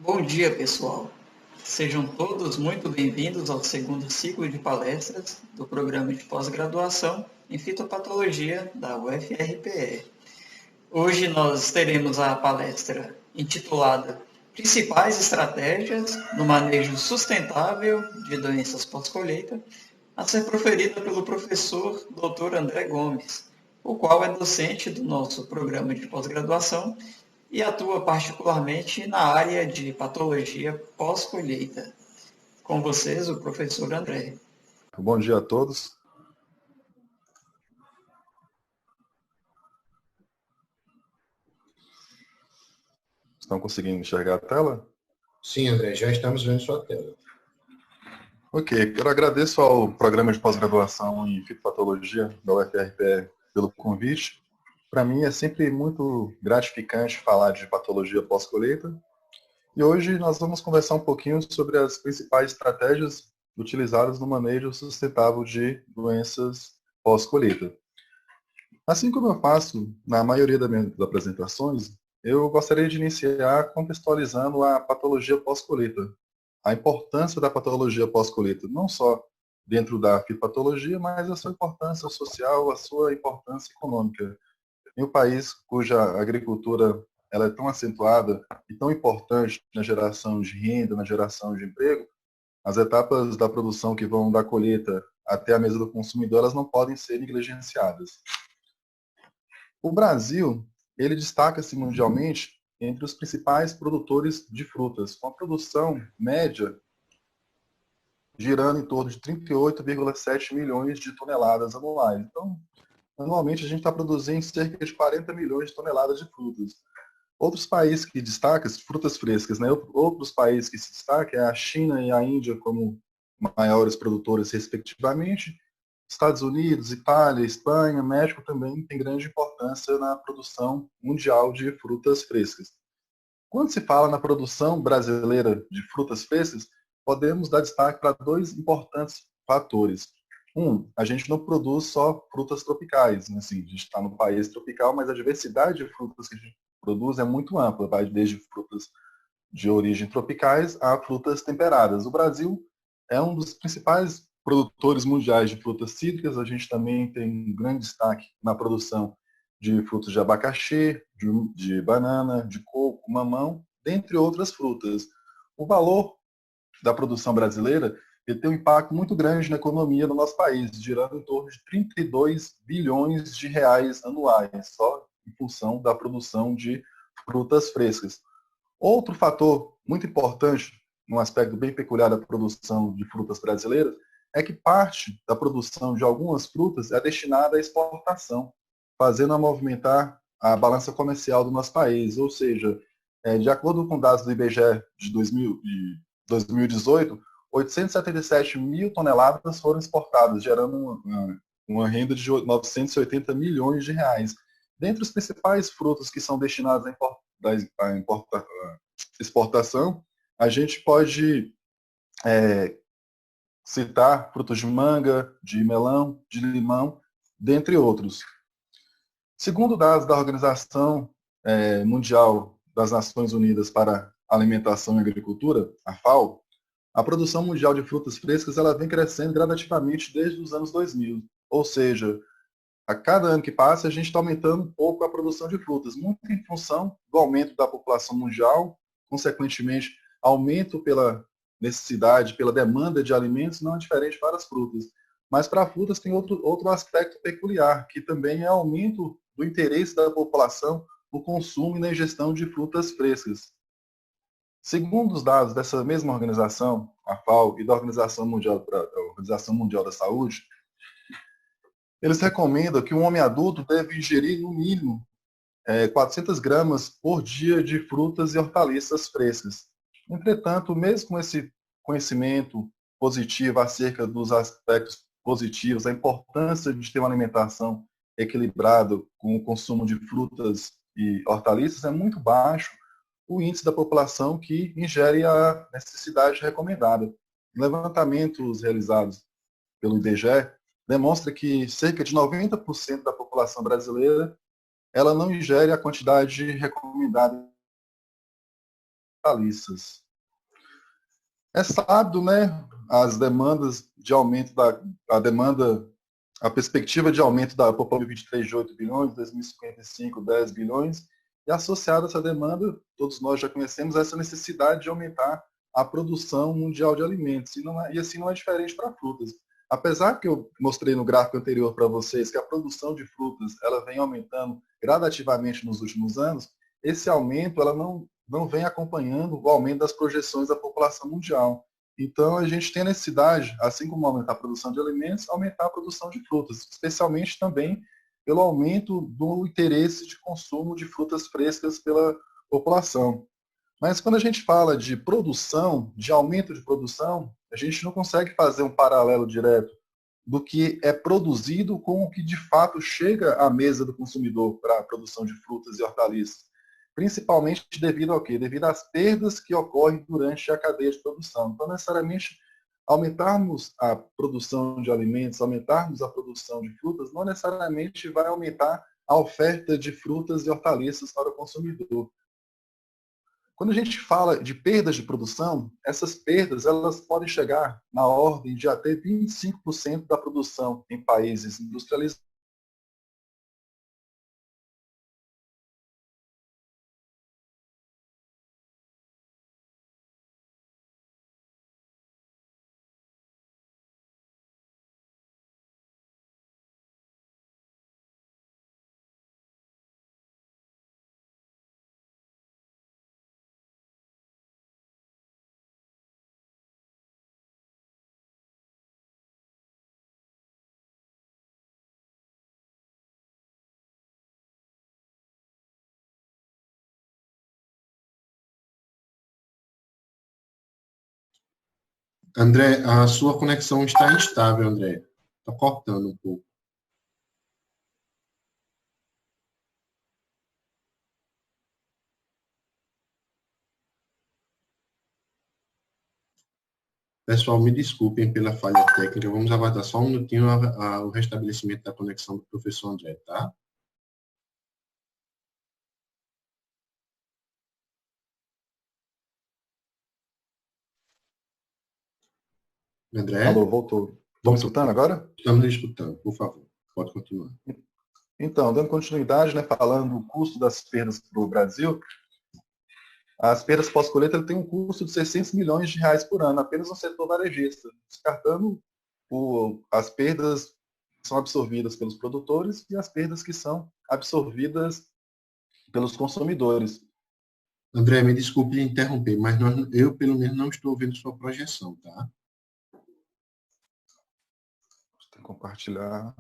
Bom dia, pessoal. Sejam todos muito bem-vindos ao segundo ciclo de palestras do programa de pós-graduação em fitopatologia da UFRPE. Hoje nós teremos a palestra intitulada Principais estratégias no manejo sustentável de doenças pós-colheita, a ser proferida pelo professor Dr. André Gomes, o qual é docente do nosso programa de pós-graduação e atua particularmente na área de patologia pós-colheita. Com vocês, o professor André. Bom dia a todos. Estão conseguindo enxergar a tela? Sim, André, já estamos vendo sua tela. Ok, eu agradeço ao programa de pós-graduação em fitopatologia da UFRPE pelo convite. Para mim é sempre muito gratificante falar de patologia pós-colheita. E hoje nós vamos conversar um pouquinho sobre as principais estratégias utilizadas no manejo sustentável de doenças pós-colheita. Assim como eu faço na maioria das minhas apresentações, eu gostaria de iniciar contextualizando a patologia pós-colheita, a importância da patologia pós-colheita, não só dentro da fitopatologia, mas a sua importância social, a sua importância econômica. Em um país cuja agricultura ela é tão acentuada e tão importante na geração de renda, na geração de emprego, as etapas da produção que vão da colheita até a mesa do consumidor, elas não podem ser negligenciadas. O Brasil, ele destaca-se mundialmente entre os principais produtores de frutas, com a produção média girando em torno de 38,7 milhões de toneladas anuais. Então, anualmente a gente está produzindo cerca de 40 milhões de toneladas de frutas. Outros países que destacam, frutas frescas, né? Outros países que se destacam é a China e a Índia como maiores produtores respectivamente. Estados Unidos, Itália, Espanha, México também tem grande importância na produção mundial de frutas frescas. Quando se fala na produção brasileira de frutas frescas, podemos dar destaque para dois importantes fatores. A gente não produz só frutas tropicais, né? Assim, a gente está no país tropical, mas a diversidade de frutas que a gente produz é muito ampla, vai desde frutas de origem tropicais a frutas temperadas. O Brasil é um dos principais produtores mundiais de frutas cítricas. A gente também tem um grande destaque na produção de frutos de abacaxi, de banana, de coco, mamão, dentre outras frutas. O valor da produção brasileira ele tem um impacto muito grande na economia do nosso país, girando em torno de 32 bilhões de reais anuais, só em função da produção de frutas frescas. Outro fator muito importante, num aspecto bem peculiar da produção de frutas brasileiras, é que parte da produção de algumas frutas é destinada à exportação, fazendo a movimentar a balança comercial do nosso país. Ou seja, de acordo com dados do IBGE de 2018, 877 mil toneladas foram exportadas, gerando uma renda de 980 milhões de reais. Dentre os principais frutos que são destinados à exportação, a gente pode citar frutos de manga, de melão, de limão, dentre outros. Segundo dados da Organização Mundial das Nações Unidas para Alimentação e Agricultura, a FAO, a produção mundial de frutas frescas ela vem crescendo gradativamente desde os anos 2000. Ou seja, a cada ano que passa, a gente está aumentando um pouco a produção de frutas, muito em função do aumento da população mundial, consequentemente, aumento pela necessidade, pela demanda de alimentos, não é diferente para as frutas. Mas para as frutas tem outro aspecto peculiar, que também é aumento do interesse da população no consumo e na ingestão de frutas frescas. Segundo os dados dessa mesma organização, a FAO, e da Organização Mundial da Saúde, eles recomendam que um homem adulto deve ingerir, no mínimo, 400 gramas por dia de frutas e hortaliças frescas. Entretanto, mesmo com esse conhecimento positivo acerca dos aspectos positivos, a importância de ter uma alimentação equilibrada com o consumo de frutas e hortaliças, é muito baixo o índice da população que ingere a necessidade recomendada. Levantamentos realizados pelo IBGE demonstra que cerca de 90% da população brasileira ela não ingere a quantidade recomendada hortaliças. É sábio, né, as demandas de aumento a perspectiva de aumento da população de 23 de 8 bilhões, 2055, 10 bilhões, e associada a essa demanda, todos nós já conhecemos essa necessidade de aumentar a produção mundial de alimentos, e assim não é diferente para frutas. Apesar que eu mostrei no gráfico anterior para vocês que a produção de frutas ela vem aumentando gradativamente nos últimos anos, esse aumento ela não vem acompanhando o aumento das projeções da população mundial. Então, a gente tem a necessidade, assim como aumentar a produção de alimentos, aumentar a produção de frutas, especialmente também pelo aumento do interesse de consumo de frutas frescas pela população. Mas quando a gente fala de produção, de aumento de produção, a gente não consegue fazer um paralelo direto do que é produzido com o que de fato chega à mesa do consumidor para a produção de frutas e hortaliças. Principalmente devido ao quê? Devido às perdas que ocorrem durante a cadeia de produção. Então, necessariamente, aumentarmos a produção de alimentos, aumentarmos a produção de frutas, não necessariamente vai aumentar a oferta de frutas e hortaliças para o consumidor. Quando a gente fala de perdas de produção, essas perdas elas podem chegar na ordem de até 25% da produção em países industrializados. André, a sua conexão está instável, André. Está cortando um pouco. Pessoal, me desculpem pela falha técnica. Vamos aguardar só um minutinho o restabelecimento da conexão do professor André, tá? André? Alô, voltou. Estão me escutando agora? Estamos escutando, por favor. Pode continuar. Então, dando continuidade, né, falando do custo das perdas para o Brasil, as perdas pós-colheita têm um custo de 600 milhões de reais por ano, apenas no setor varejista, descartando as perdas que são absorvidas pelos produtores e as perdas que são absorvidas pelos consumidores. André, me desculpe interromper, mas eu, pelo menos, não estou vendo sua projeção, tá? Tem que compartilhar.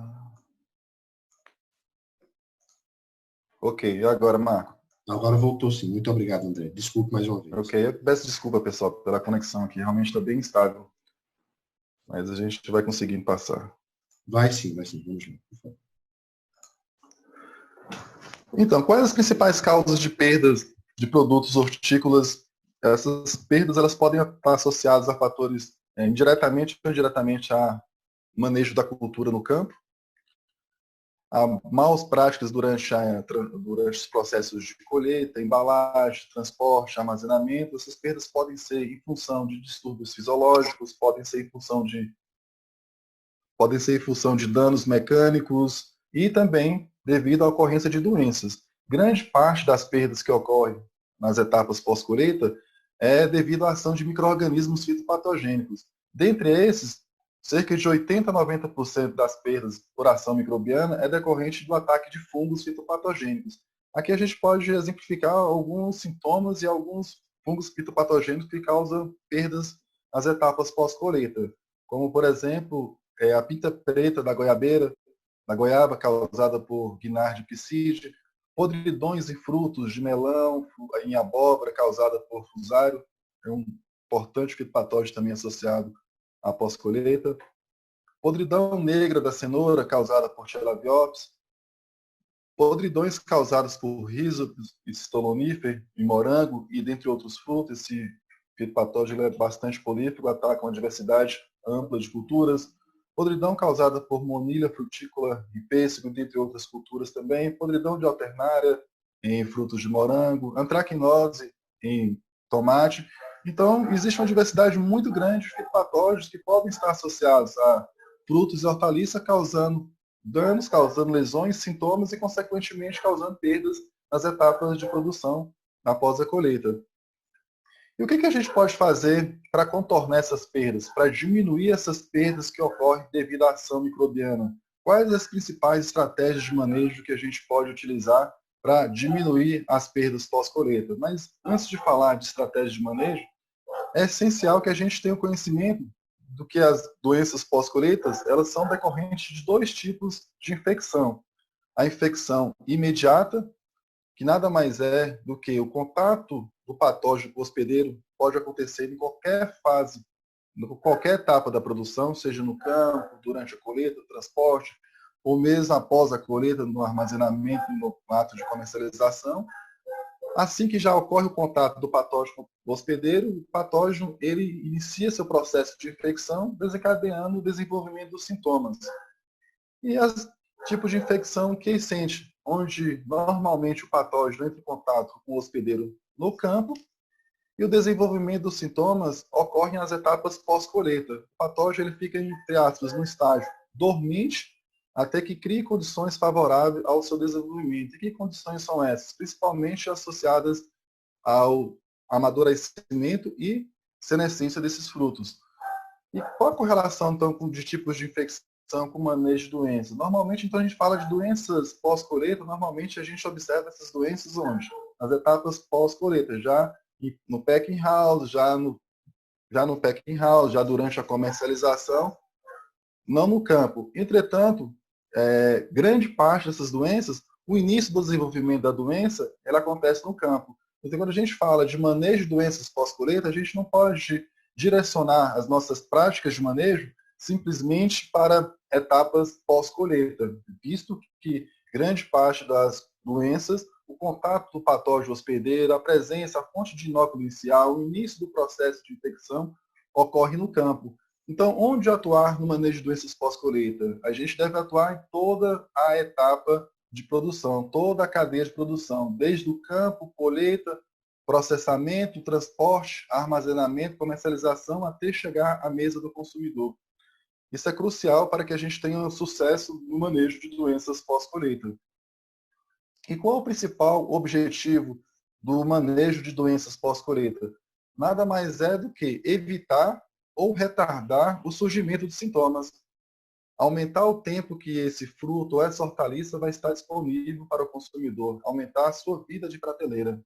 Ok, e agora, Marco? Agora voltou sim. Muito obrigado, André. Desculpe mais uma vez. Ok, eu peço desculpa, pessoal, pela conexão aqui. Realmente está bem instável. Mas a gente vai conseguindo passar. Vai sim. Vamos lá, por favor. Então, quais as principais causas de perdas de produtos hortícolas? Essas perdas elas podem estar associadas a fatores indiretamente ou indiretamente a manejo da cultura no campo, a maus práticas durante os processos de colheita, embalagem, transporte, armazenamento. Essas perdas podem ser em função de distúrbios fisiológicos, podem ser em função de danos mecânicos e também devido à ocorrência de doenças. Grande parte das perdas que ocorrem nas etapas pós-colheita é devido à ação de micro-organismos fitopatogênicos. Dentre esses, cerca de 80 a 90% das perdas por ação microbiana é decorrente do ataque de fungos fitopatogênicos. Aqui a gente pode exemplificar alguns sintomas e alguns fungos fitopatogênicos que causam perdas nas etapas pós-colheita, como, por exemplo, a pinta preta da goiabeira, da goiaba, causada por Guinard piscide, podridões em frutos de melão, em abóbora, causada por fusário, é um importante fitopatógeno também associado à pós-colheita. Podridão negra da cenoura, causada por Chelabiopsis. Podridões causadas por Rhizopus e Stolonifer em morango e dentre outros frutos. Esse fitopatógeno é bastante prolífico, ataca uma diversidade ampla de culturas. Podridão causada por Monilha frutícola e pêssego, dentre outras culturas também. Podridão de alternária em frutos de morango. Antracnose em tomate. Então, existe uma diversidade muito grande de fitopatógenos que podem estar associados a frutos e hortaliças, causando danos, causando lesões, sintomas e, consequentemente, causando perdas nas etapas de produção após a colheita. E o que a gente pode fazer para contornar essas perdas, para diminuir essas perdas que ocorrem devido à ação microbiana? Quais as principais estratégias de manejo que a gente pode utilizar para diminuir as perdas pós-colheita? Mas antes de falar de estratégia de manejo, é essencial que a gente tenha o conhecimento do que as doenças pós-colheitas, elas são decorrentes de dois tipos de infecção. A infecção imediata, que nada mais é do que o contato do patógeno com o hospedeiro pode acontecer em qualquer fase, em qualquer etapa da produção, seja no campo, durante a colheita, o transporte, ou mesmo após a colheita, no armazenamento, no ato de comercialização. Assim que já ocorre o contato do patógeno com o hospedeiro, o patógeno ele inicia seu processo de infecção, desencadeando o desenvolvimento dos sintomas. E os tipos de infecção que sente, onde normalmente o patógeno entra em contato com o hospedeiro no campo, e o desenvolvimento dos sintomas ocorre nas etapas pós-colheita. O patógeno ele fica, entre aspas, no estágio dormente, até que crie condições favoráveis ao seu desenvolvimento. E que condições são essas? Principalmente associadas ao amadurecimento e senescência desses frutos. E qual a correlação, então, de tipos de infecção com o manejo de doenças? Normalmente, então, a gente fala de doenças pós-colheita, normalmente a gente observa essas doenças onde? Nas etapas pós-colheita, já no packing house, já no packing house, já durante a comercialização, não no campo. Entretanto, grande parte dessas doenças, o início do desenvolvimento da doença, ela acontece no campo. Então, quando a gente fala de manejo de doenças pós-colheita, a gente não pode direcionar as nossas práticas de manejo simplesmente para etapas pós-colheita, visto que grande parte das doenças, o contato do patógeno hospedeiro, a presença, a fonte de inóculo inicial, o início do processo de infecção ocorre no campo. Então, onde atuar no manejo de doenças pós-colheita? A gente deve atuar em toda a etapa de produção, toda a cadeia de produção, desde o campo, colheita, processamento, transporte, armazenamento, comercialização, até chegar à mesa do consumidor. Isso é crucial para que a gente tenha sucesso no manejo de doenças pós-colheita. E qual é o principal objetivo do manejo de doenças pós-colheita? Nada mais é do que evitar ou retardar o surgimento de sintomas. Aumentar o tempo que esse fruto ou essa hortaliça vai estar disponível para o consumidor. Aumentar a sua vida de prateleira.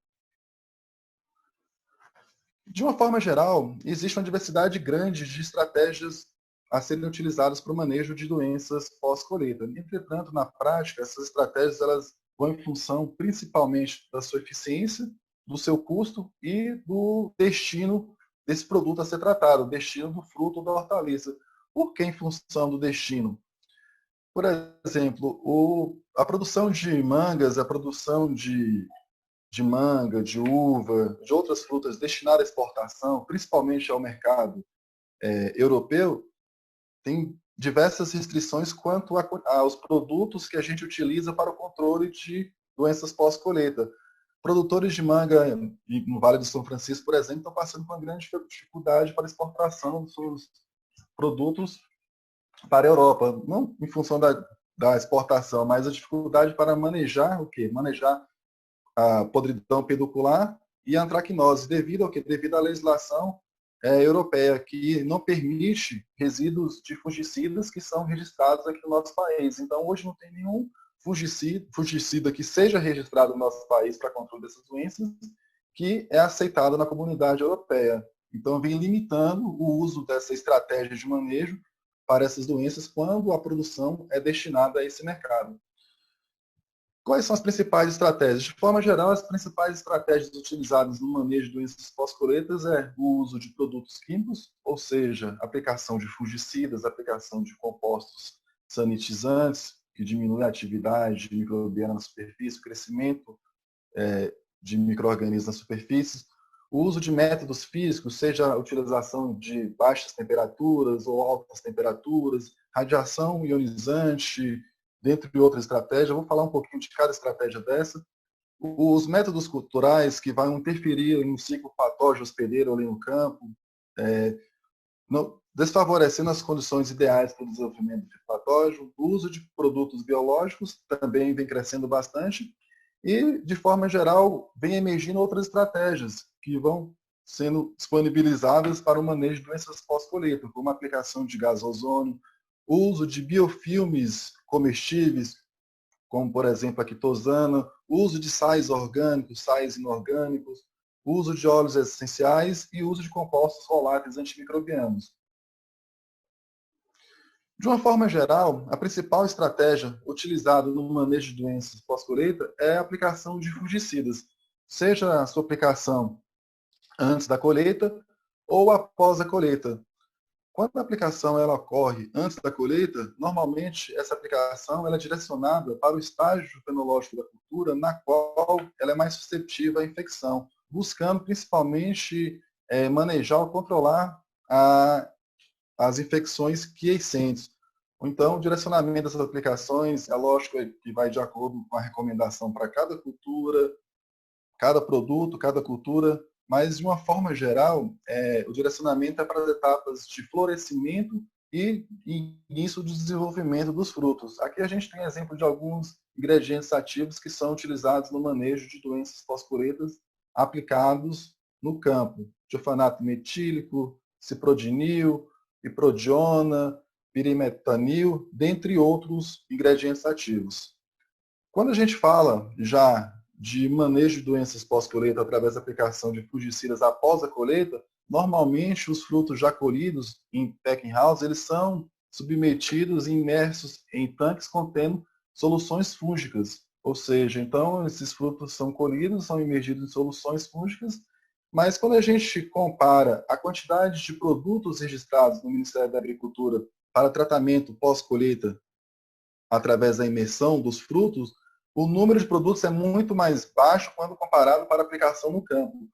De uma forma geral, existe uma diversidade grande de estratégias a serem utilizadas para o manejo de doenças pós-colheita. Entretanto, na prática, essas estratégias elas vão em função principalmente da sua eficiência, do seu custo e do destino desse produto a ser tratado, o destino do fruto ou da hortaliça. Por que em função do destino? Por exemplo, a produção de mangas, a produção de manga, de uva, de outras frutas destinadas à exportação, principalmente ao mercado europeu, tem diversas restrições quanto aos produtos que a gente utiliza para o controle de doenças pós-colheita. Produtores de manga no Vale do São Francisco, por exemplo, estão passando por uma grande dificuldade para a exportação dos seus produtos para a Europa. Não em função da exportação, mas a dificuldade para manejar o quê? Manejar a podridão peducular e a antracnose, devido ao quê? Devido à legislação europeia, que não permite resíduos de fungicidas que são registrados aqui no nosso país. Então, hoje não tem nenhum fungicida que seja registrado no nosso país para controle dessas doenças, que é aceitado na comunidade europeia. Então, vem limitando o uso dessa estratégia de manejo para essas doenças quando a produção é destinada a esse mercado. Quais são as principais estratégias? De forma geral, as principais estratégias utilizadas no manejo de doenças pós-colheitas é o uso de produtos químicos, ou seja, aplicação de fungicidas, aplicação de compostos sanitizantes, que diminuem a atividade microbiana na superfície, o crescimento de micro-organismos na superfície, o uso de métodos físicos, seja a utilização de baixas temperaturas ou altas temperaturas, radiação ionizante, dentre outras estratégias. Eu vou falar um pouquinho de cada estratégia dessa. Os métodos culturais que vão interferir no ciclo patógeno hospedeiro ali no campo, desfavorecendo as condições ideais para o desenvolvimento de patógeno, o uso de produtos biológicos também vem crescendo bastante e, de forma geral, vem emergindo outras estratégias que vão sendo disponibilizadas para o manejo de doenças pós-colheita, como a aplicação de gás ozônio, o uso de biofilmes comestíveis, como, por exemplo, a quitosana, o uso de sais orgânicos, sais inorgânicos, o uso de óleos essenciais e o uso de compostos voláteis antimicrobianos. De uma forma geral, a principal estratégia utilizada no manejo de doenças pós-colheita é a aplicação de fungicidas, seja a sua aplicação antes da colheita ou após a colheita. Quando a aplicação ela ocorre antes da colheita, normalmente essa aplicação ela é direcionada para o estágio fenológico da cultura, na qual ela é mais suscetível à infecção, buscando principalmente manejar ou controlar as infecções quiescentes. Então, o direcionamento dessas aplicações, é lógico que vai de acordo com a recomendação para cada cultura, cada produto, cada cultura, mas de uma forma geral, o direcionamento é para as etapas de florescimento e início do desenvolvimento dos frutos. Aqui a gente tem exemplo de alguns ingredientes ativos que são utilizados no manejo de doenças pós-colheitas aplicados no campo. Tiofanato metílico, ciprodinil, iprodiona, pirimetanil, dentre outros ingredientes ativos. Quando a gente fala já de manejo de doenças pós-colheita através da aplicação de fungicidas após a colheita, normalmente os frutos já colhidos em packing house, eles são submetidos e imersos em tanques contendo soluções fúngicas. Ou seja, então esses frutos são colhidos, são imergidos em soluções fúngicas, mas quando a gente compara a quantidade de produtos registrados no Ministério da Agricultura para tratamento pós-colheita através da imersão dos frutos, o número de produtos é muito mais baixo quando comparado para aplicação no campo.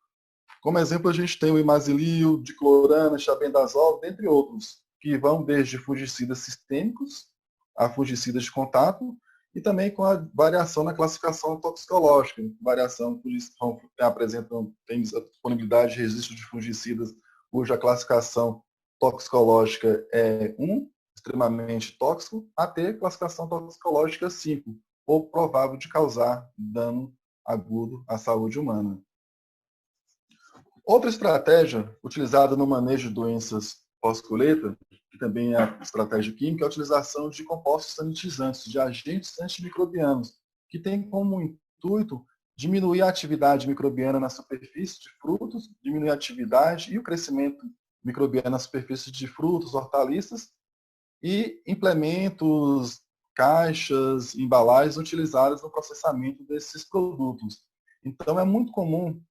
Como exemplo, a gente tem o imazilio, diclorana, chabendazol, dentre outros, que vão desde fungicidas sistêmicos a fungicidas de contato e também com a variação na classificação toxicológica. Variação que apresentam, tem disponibilidade de registro de fungicidas cuja classificação toxicológica é 1, extremamente tóxico, até classificação toxicológica 5, ou provável de causar dano agudo à saúde humana. Outra estratégia utilizada no manejo de doenças pós-colheita, que também é a estratégia química, é a utilização de compostos sanitizantes, de agentes antimicrobianos, que tem como intuito diminuir a atividade microbiana na superfície de frutos, diminuir a atividade e o crescimento microbiano na superfície de frutos, hortaliças e implementos, caixas, embalagens utilizadas no processamento desses produtos. Então, é muito comum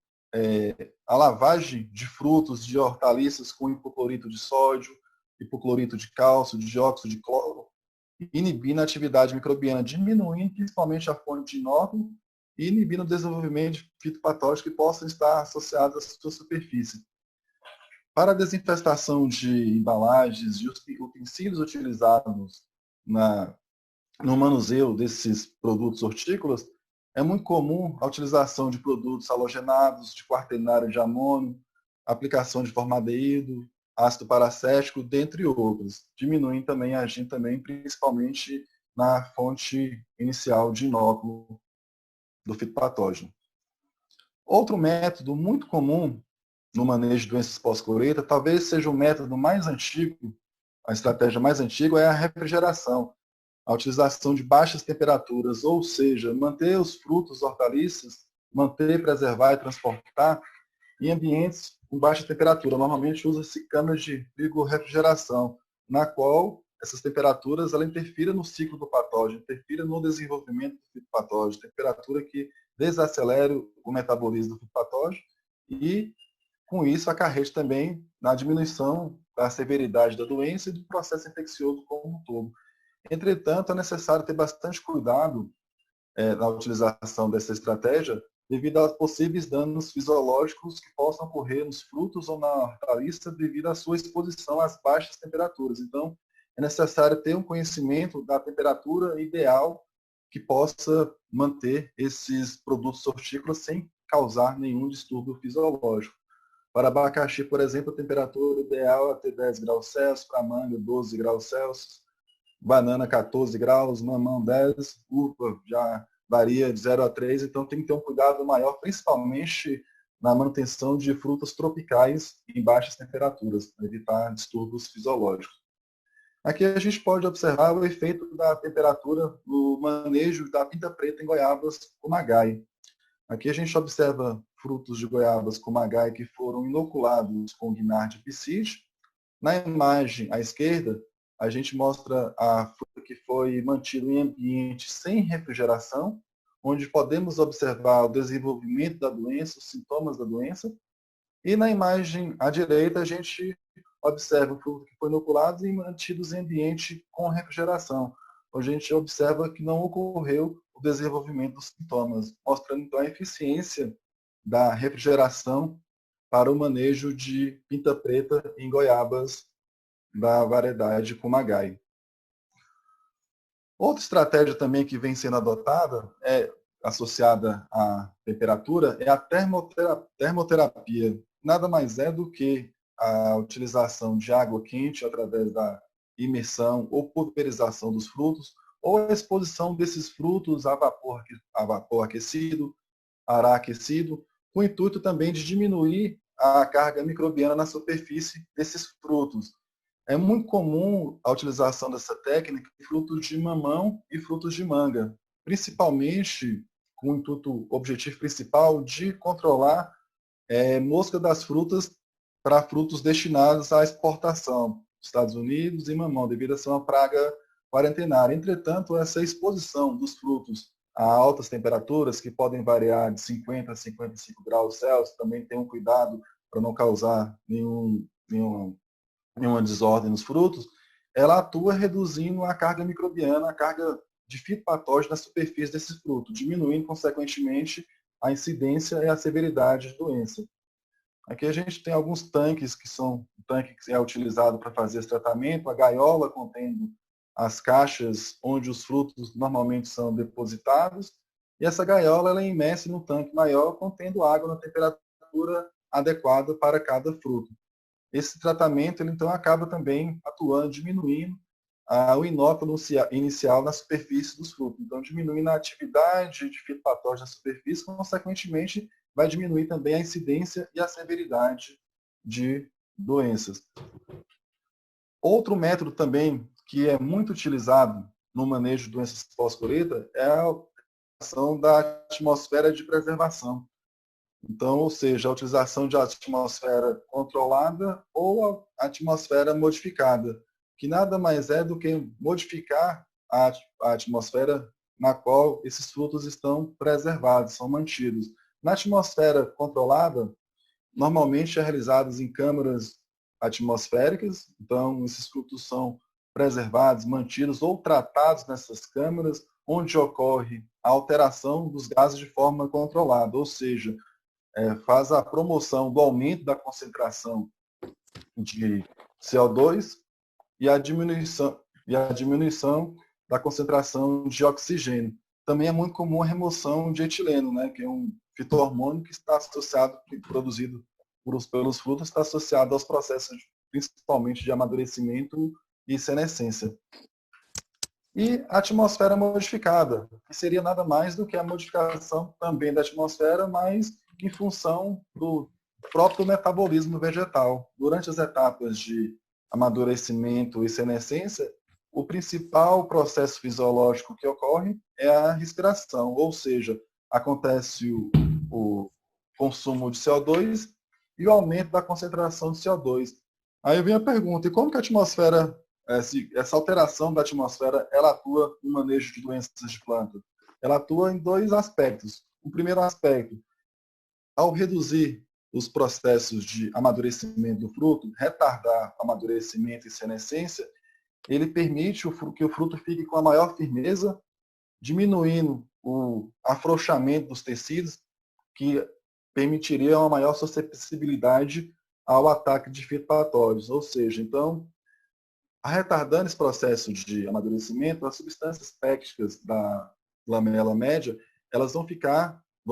a lavagem de frutos, de hortaliças com hipoclorito de sódio, hipoclorito de cálcio, de dióxido de cloro, inibindo a atividade microbiana, diminuindo principalmente a fonte de inóculo e inibindo o desenvolvimento de fitopatógenos que possam estar associados à sua superfície. Para a desinfestação de embalagens e utensílios utilizados no manuseio desses produtos hortícolas, é muito comum a utilização de produtos halogenados, de quaternário de amônio, aplicação de formaldeído, ácido paracético, dentre outros, diminuindo também, agindo também principalmente na fonte inicial de inóculo do fitopatógeno. Outro método muito comum no manejo de doenças pós-colheita, talvez seja o método mais antigo, a estratégia mais antiga é a refrigeração. A utilização de baixas temperaturas, ou seja, manter os frutos, hortaliças, manter, preservar e transportar em ambientes com baixa temperatura. Normalmente usa-se câmaras de frigorefrigeração, na qual essas temperaturas ela interfira no ciclo do patógeno, interfira no desenvolvimento do fitopatógeno, temperatura que desacelera o metabolismo do fitopatógeno e, com isso, acarreta também na diminuição da severidade da doença e do processo infeccioso como um todo. Entretanto, é necessário ter bastante cuidado na utilização dessa estratégia devido aos possíveis danos fisiológicos que possam ocorrer nos frutos ou na hortaliça devido à sua exposição às baixas temperaturas. Então, é necessário ter um conhecimento da temperatura ideal que possa manter esses produtos hortícolas sem causar nenhum distúrbio fisiológico. Para abacaxi, por exemplo, a temperatura ideal é até 10 graus Celsius, para manga 12 graus Celsius, banana 14 graus, mamão 10, uva já varia de 0 a 3, então tem que ter um cuidado maior, principalmente na manutenção de frutas tropicais em baixas temperaturas, para evitar distúrbios fisiológicos. Aqui a gente pode observar o efeito da temperatura no manejo da pinta preta em goiabas Kumagai. Aqui a gente observa frutos de goiabas Kumagai que foram inoculados com Guinar de Pside. Na imagem à esquerda, a gente mostra a fruta que foi mantida em ambiente sem refrigeração, onde podemos observar o desenvolvimento da doença, os sintomas da doença. E na imagem à direita, a gente observa o fruto que foi inoculado e mantidos em ambiente com refrigeração. A gente observa que não ocorreu o desenvolvimento dos sintomas, mostrando então a eficiência da refrigeração para o manejo de pinta preta em goiabas da variedade Kumagai. Outra estratégia também que vem sendo adotada, associada à temperatura, é a termoterapia. Nada mais é do que a utilização de água quente através da imersão ou pulverização dos frutos, ou a exposição desses frutos a vapor aquecido, ar aquecido, com o intuito também de diminuir a carga microbiana na superfície desses frutos. É muito comum a utilização dessa técnica em frutos de mamão e frutos de manga, principalmente com o intuito objetivo principal de controlar mosca das frutas para frutos destinados à exportação dos Estados Unidos e mamão, devido a ser uma praga quarentenária. Entretanto, essa exposição dos frutos a altas temperaturas, que podem variar de 50 a 55 graus Celsius, também tem um cuidado para não causar nenhuma desordem nos frutos, ela atua reduzindo a carga microbiana, a carga de fitopatógeno na superfície desses frutos, diminuindo, consequentemente, a incidência e a severidade de doença. Aqui a gente tem alguns tanques, que são o tanque que é utilizado para fazer esse tratamento, a gaiola contendo as caixas onde os frutos normalmente são depositados, e essa gaiola ela é imersa no tanque maior, contendo água na temperatura adequada para cada fruto. Esse tratamento ele, então acaba também atuando, diminuindo o inóculo inicial na superfície dos frutos. Então, diminuindo a atividade de fitopatógeno na superfície, consequentemente, vai diminuir também a incidência e a severidade de doenças. Outro método também que é muito utilizado no manejo de doenças pós-colheita é a utilização da atmosfera de preservação. Então, ou seja, a utilização de atmosfera controlada ou a atmosfera modificada, que nada mais é do que modificar a atmosfera na qual esses frutos estão preservados, são mantidos. Na atmosfera controlada, normalmente é realizados em câmaras atmosféricas, então esses frutos são preservados, mantidos ou tratados nessas câmaras, onde ocorre a alteração dos gases de forma controlada, ou seja, faz a promoção do aumento da concentração de CO2 e a diminuição da concentração de oxigênio. Também é muito comum a remoção de etileno, né, que é um fito-hormônio que está associado, produzido pelos frutos, está associado aos processos principalmente de amadurecimento e senescência. E a atmosfera modificada, que seria nada mais do que a modificação também da atmosfera, mas em função do próprio metabolismo vegetal. Durante as etapas de amadurecimento e senescência, o principal processo fisiológico que ocorre é a respiração, ou seja, acontece o consumo de CO2 e o aumento da concentração de CO2. Aí vem a pergunta, e como que a atmosfera, essa alteração da atmosfera, ela atua no manejo de doenças de planta? Ela atua em dois aspectos. O primeiro aspecto, ao reduzir os processos de amadurecimento do fruto, retardar o amadurecimento e senescência, ele permite que o fruto fique com a maior firmeza, diminuindo o afrouxamento dos tecidos, que permitiria uma maior suscetibilidade ao ataque de fitopatógenos. Ou seja, então, retardando esse processo de amadurecimento, as substâncias pépticas lamela média, elas vão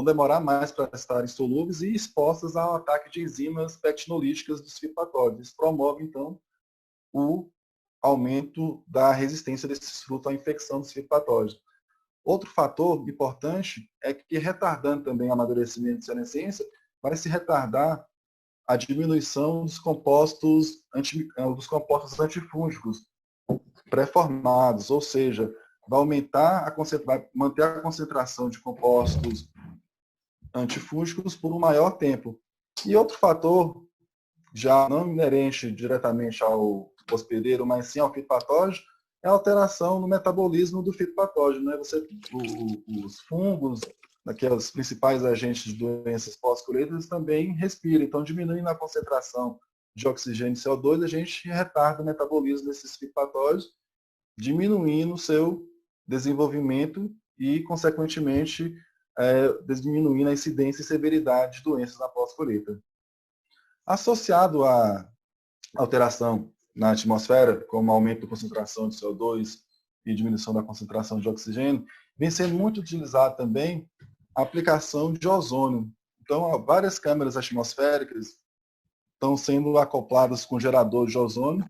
demorar mais para estarem solúveis e expostas ao ataque de enzimas pectinolíticas dos fitopatógenos. Isso promove, então, o aumento da resistência desses frutos à infecção dos fitopatógenos. Outro fator importante é que, retardando também o amadurecimento de senescência, vai se retardar a diminuição dos compostos antifúngicos pré-formados, ou seja, vai manter a concentração de compostos antifúngicos por um maior tempo. E outro fator, já não inerente diretamente ao hospedeiro, mas sim ao fitopatógeno, é a alteração no metabolismo do fitopatógeno. Né? Os fungos, os principais agentes de doenças pós-colheitas, também respiram. Então, diminuindo a concentração de oxigênio e CO2, a gente retarda o metabolismo desses fitopatógenos, diminuindo o seu desenvolvimento e, consequentemente, diminuindo a incidência e severidade de doenças na pós-colheita. Associado à alteração na atmosfera, como aumento da concentração de CO2 e diminuição da concentração de oxigênio, vem sendo muito utilizado também a aplicação de ozônio. Então, várias câmeras atmosféricas estão sendo acopladas com geradores de ozônio,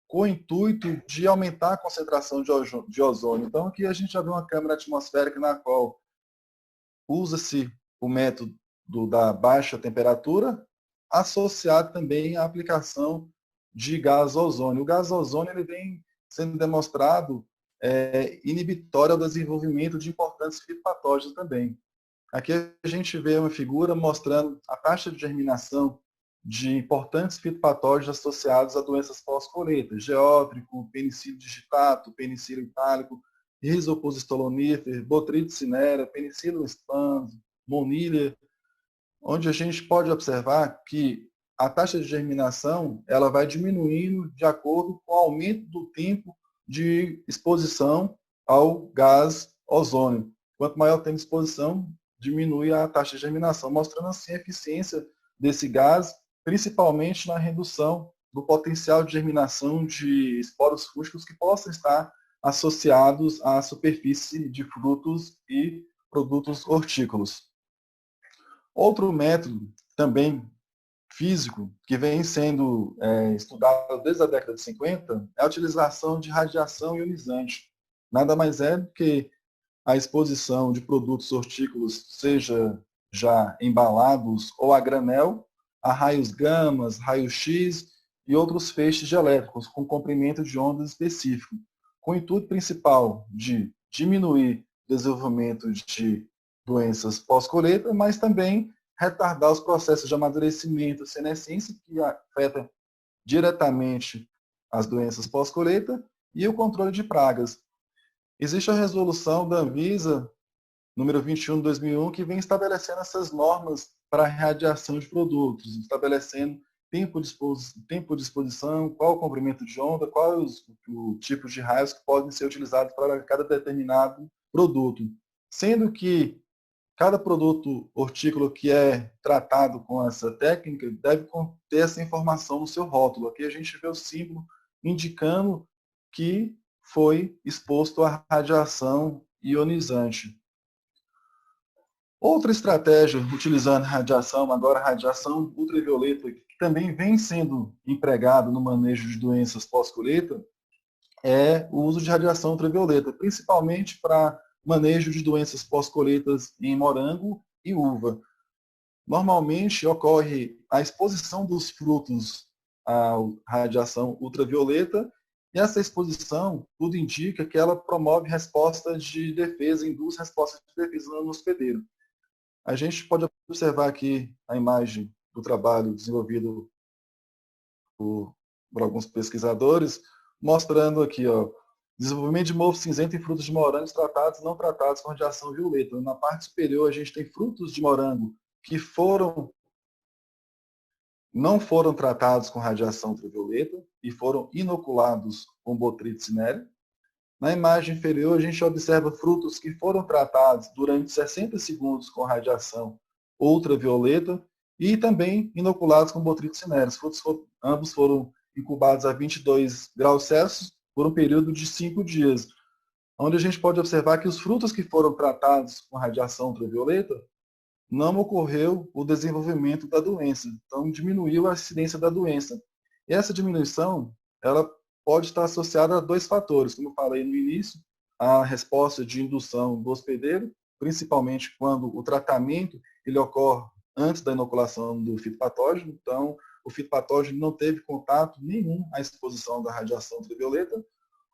com o intuito de aumentar a concentração de ozônio. Então, aqui a gente já vê uma câmera atmosférica na qual usa-se o método da baixa temperatura, associado também à aplicação de gás ozônio. O gás ozônio ele vem sendo demonstrado inibitório ao desenvolvimento de importantes fitopatógenos também. Aqui a gente vê uma figura mostrando a taxa de germinação de importantes fitopatógenos associados a doenças pós-colheita, geótrico, penicilio digitato, penicilio itálico, Rhizopus stolonifer, Botrytis cinerea, Penicillium spans, Monilia, onde a gente pode observar que a taxa de germinação ela vai diminuindo de acordo com o aumento do tempo de exposição ao gás ozônio. Quanto maior o tempo de exposição, diminui a taxa de germinação, mostrando assim a eficiência desse gás, principalmente na redução do potencial de germinação de esporos fúngicos que possam estar associados à superfície de frutos e produtos hortícolas. Outro método também físico que vem sendo estudado desde a década de 50 é a utilização de radiação ionizante. Nada mais é do que a exposição de produtos hortícolas, seja já embalados ou a granel, a raios gamas, raios-x e outros feixes de elétrons com comprimento de ondas específico, com o intuito principal de diminuir o desenvolvimento de doenças pós-colheita, mas também retardar os processos de amadurecimento e senescência que afetam diretamente as doenças pós-colheita e o controle de pragas. Existe a resolução da Anvisa, número 21 de 2001, que vem estabelecendo essas normas para a radiação de produtos, estabelecendo tempo de exposição, qual o comprimento de onda, qual o tipo de raios que podem ser utilizados para cada determinado produto. Sendo que cada produto hortícola que é tratado com essa técnica deve conter essa informação no seu rótulo. Aqui a gente vê o símbolo indicando que foi exposto à radiação ionizante. Outra estratégia utilizando radiação, agora radiação ultravioleta, que também vem sendo empregado no manejo de doenças pós-colheita, é o uso de radiação ultravioleta, principalmente para manejo de doenças pós-colheitas em morango e uva. Normalmente ocorre a exposição dos frutos à radiação ultravioleta e essa exposição, tudo indica que ela promove respostas de defesa, induz respostas de defesa no hospedeiro. A gente pode observar aqui a imagem do trabalho desenvolvido por alguns pesquisadores, mostrando aqui, desenvolvimento de mofo cinzento em frutos de morangos tratados e não tratados com radiação violeta. Na parte superior, a gente tem frutos de morango que não foram tratados com radiação ultravioleta e foram inoculados com Botrytis cinerea. Na imagem inferior, a gente observa frutos que foram tratados durante 60 segundos com radiação ultravioleta e também inoculados com Botrytis cinerea. Os frutos ambos foram incubados a 22 graus Celsius por um período de 5 dias. onde a gente pode observar que os frutos que foram tratados com radiação ultravioleta não ocorreu o desenvolvimento da doença. Então, diminuiu a incidência da doença. E essa diminuição, ela pode estar associada a dois fatores, como eu falei no início, a resposta de indução do hospedeiro, principalmente quando o tratamento ele ocorre antes da inoculação do fitopatógeno. Então, o fitopatógeno não teve contato nenhum à exposição da radiação ultravioleta,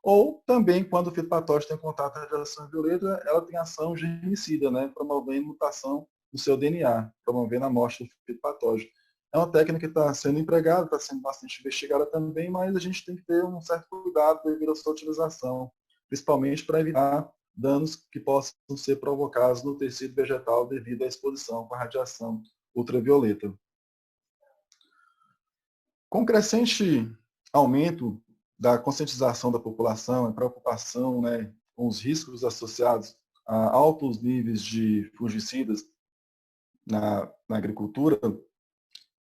ou também, quando o fitopatógeno tem contato com a radiação violeta, ela tem ação germicida, né, promovendo mutação no seu DNA, promovendo a morte do fitopatógeno. É uma técnica que está sendo empregada, está sendo bastante investigada também, mas a gente tem que ter um certo cuidado devido à sua utilização, principalmente para evitar danos que possam ser provocados no tecido vegetal devido à exposição com a radiação ultravioleta. Com o crescente aumento da conscientização da população, a preocupação, né, com os riscos associados a altos níveis de fungicidas na agricultura,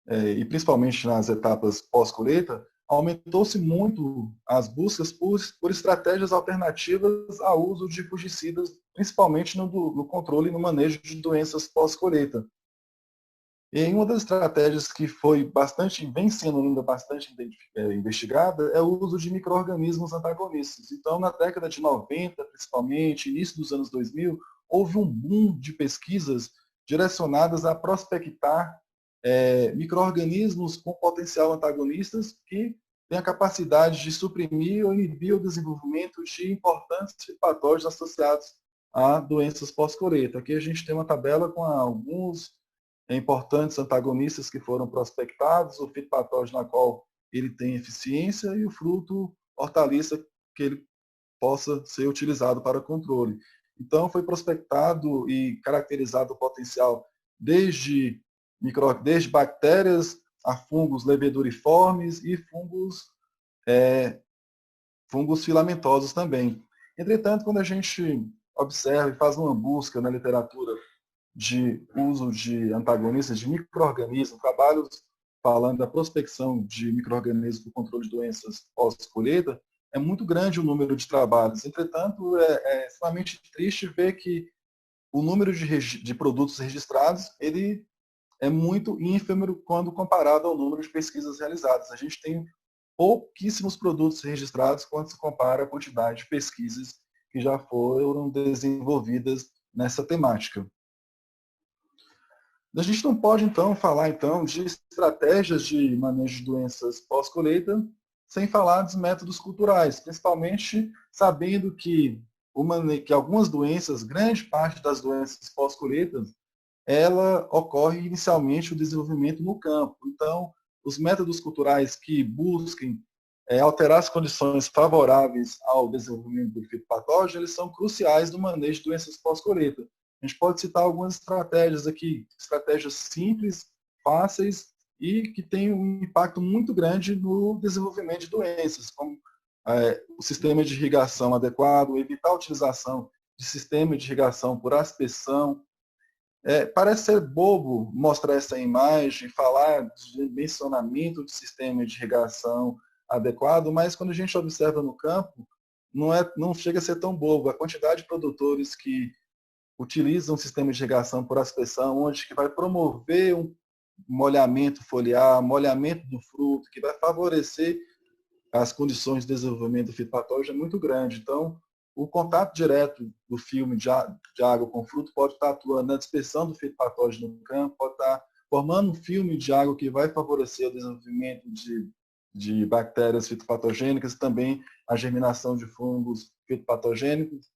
e principalmente nas etapas pós-colheita, aumentou-se muito as buscas por estratégias alternativas ao uso de fungicidas, principalmente no controle e no manejo de doenças pós-colheita. E uma das estratégias que vem sendo ainda bastante investigada é o uso de micro-organismos antagonistas. Então, na década de 90, principalmente, início dos anos 2000, houve um boom de pesquisas direcionadas a prospectar micro-organismos com potencial antagonistas que têm a capacidade de suprimir ou inibir o desenvolvimento de importantes patógenos associados a doenças pós-colheita. Aqui a gente tem uma tabela com alguns importantes antagonistas que foram prospectados, o fitopatógeno na qual ele tem eficiência e o fruto hortaliça que ele possa ser utilizado para controle. Então, foi prospectado e caracterizado o potencial desde bactérias a fungos leveduriformes e fungos filamentosos também. Entretanto, quando a gente observa e faz uma busca na literatura de uso de antagonistas, de micro-organismos, trabalhos falando da prospecção de micro-organismos para o controle de doenças pós-colheita, é muito grande o número de trabalhos. Entretanto, é extremamente triste ver que o número de produtos registrados ele é muito ínfimo quando comparado ao número de pesquisas realizadas. A gente tem pouquíssimos produtos registrados quando se compara a quantidade de pesquisas que já foram desenvolvidas nessa temática. A gente não pode, então, falar de estratégias de manejo de doenças pós-colheita sem falar dos métodos culturais, principalmente sabendo que algumas doenças, grande parte das doenças pós-colheitas, ela ocorre inicialmente o desenvolvimento no campo. Então, os métodos culturais que busquem alterar as condições favoráveis ao desenvolvimento do fitopatógeno, eles são cruciais no manejo de doenças pós-colheita. A gente pode citar algumas estratégias aqui, estratégias simples, fáceis e que têm um impacto muito grande no desenvolvimento de doenças, como o sistema de irrigação adequado, evitar a utilização de sistema de irrigação por aspersão. Parece ser bobo mostrar essa imagem, falar de dimensionamento de sistema de irrigação adequado, mas quando a gente observa no campo, não chega a ser tão bobo. A quantidade de produtores que utilizam um sistema de irrigação por aspersão, onde que vai promover um molhamento foliar, molhamento do fruto, que vai favorecer as condições de desenvolvimento do fitopatógeno é muito grande. Então, o contato direto do filme de água com fruto pode estar atuando na dispersão do fitopatógeno no campo, pode estar formando um filme de água que vai favorecer o desenvolvimento de bactérias fitopatogênicas e também a germinação de fungos fitopatogênicos.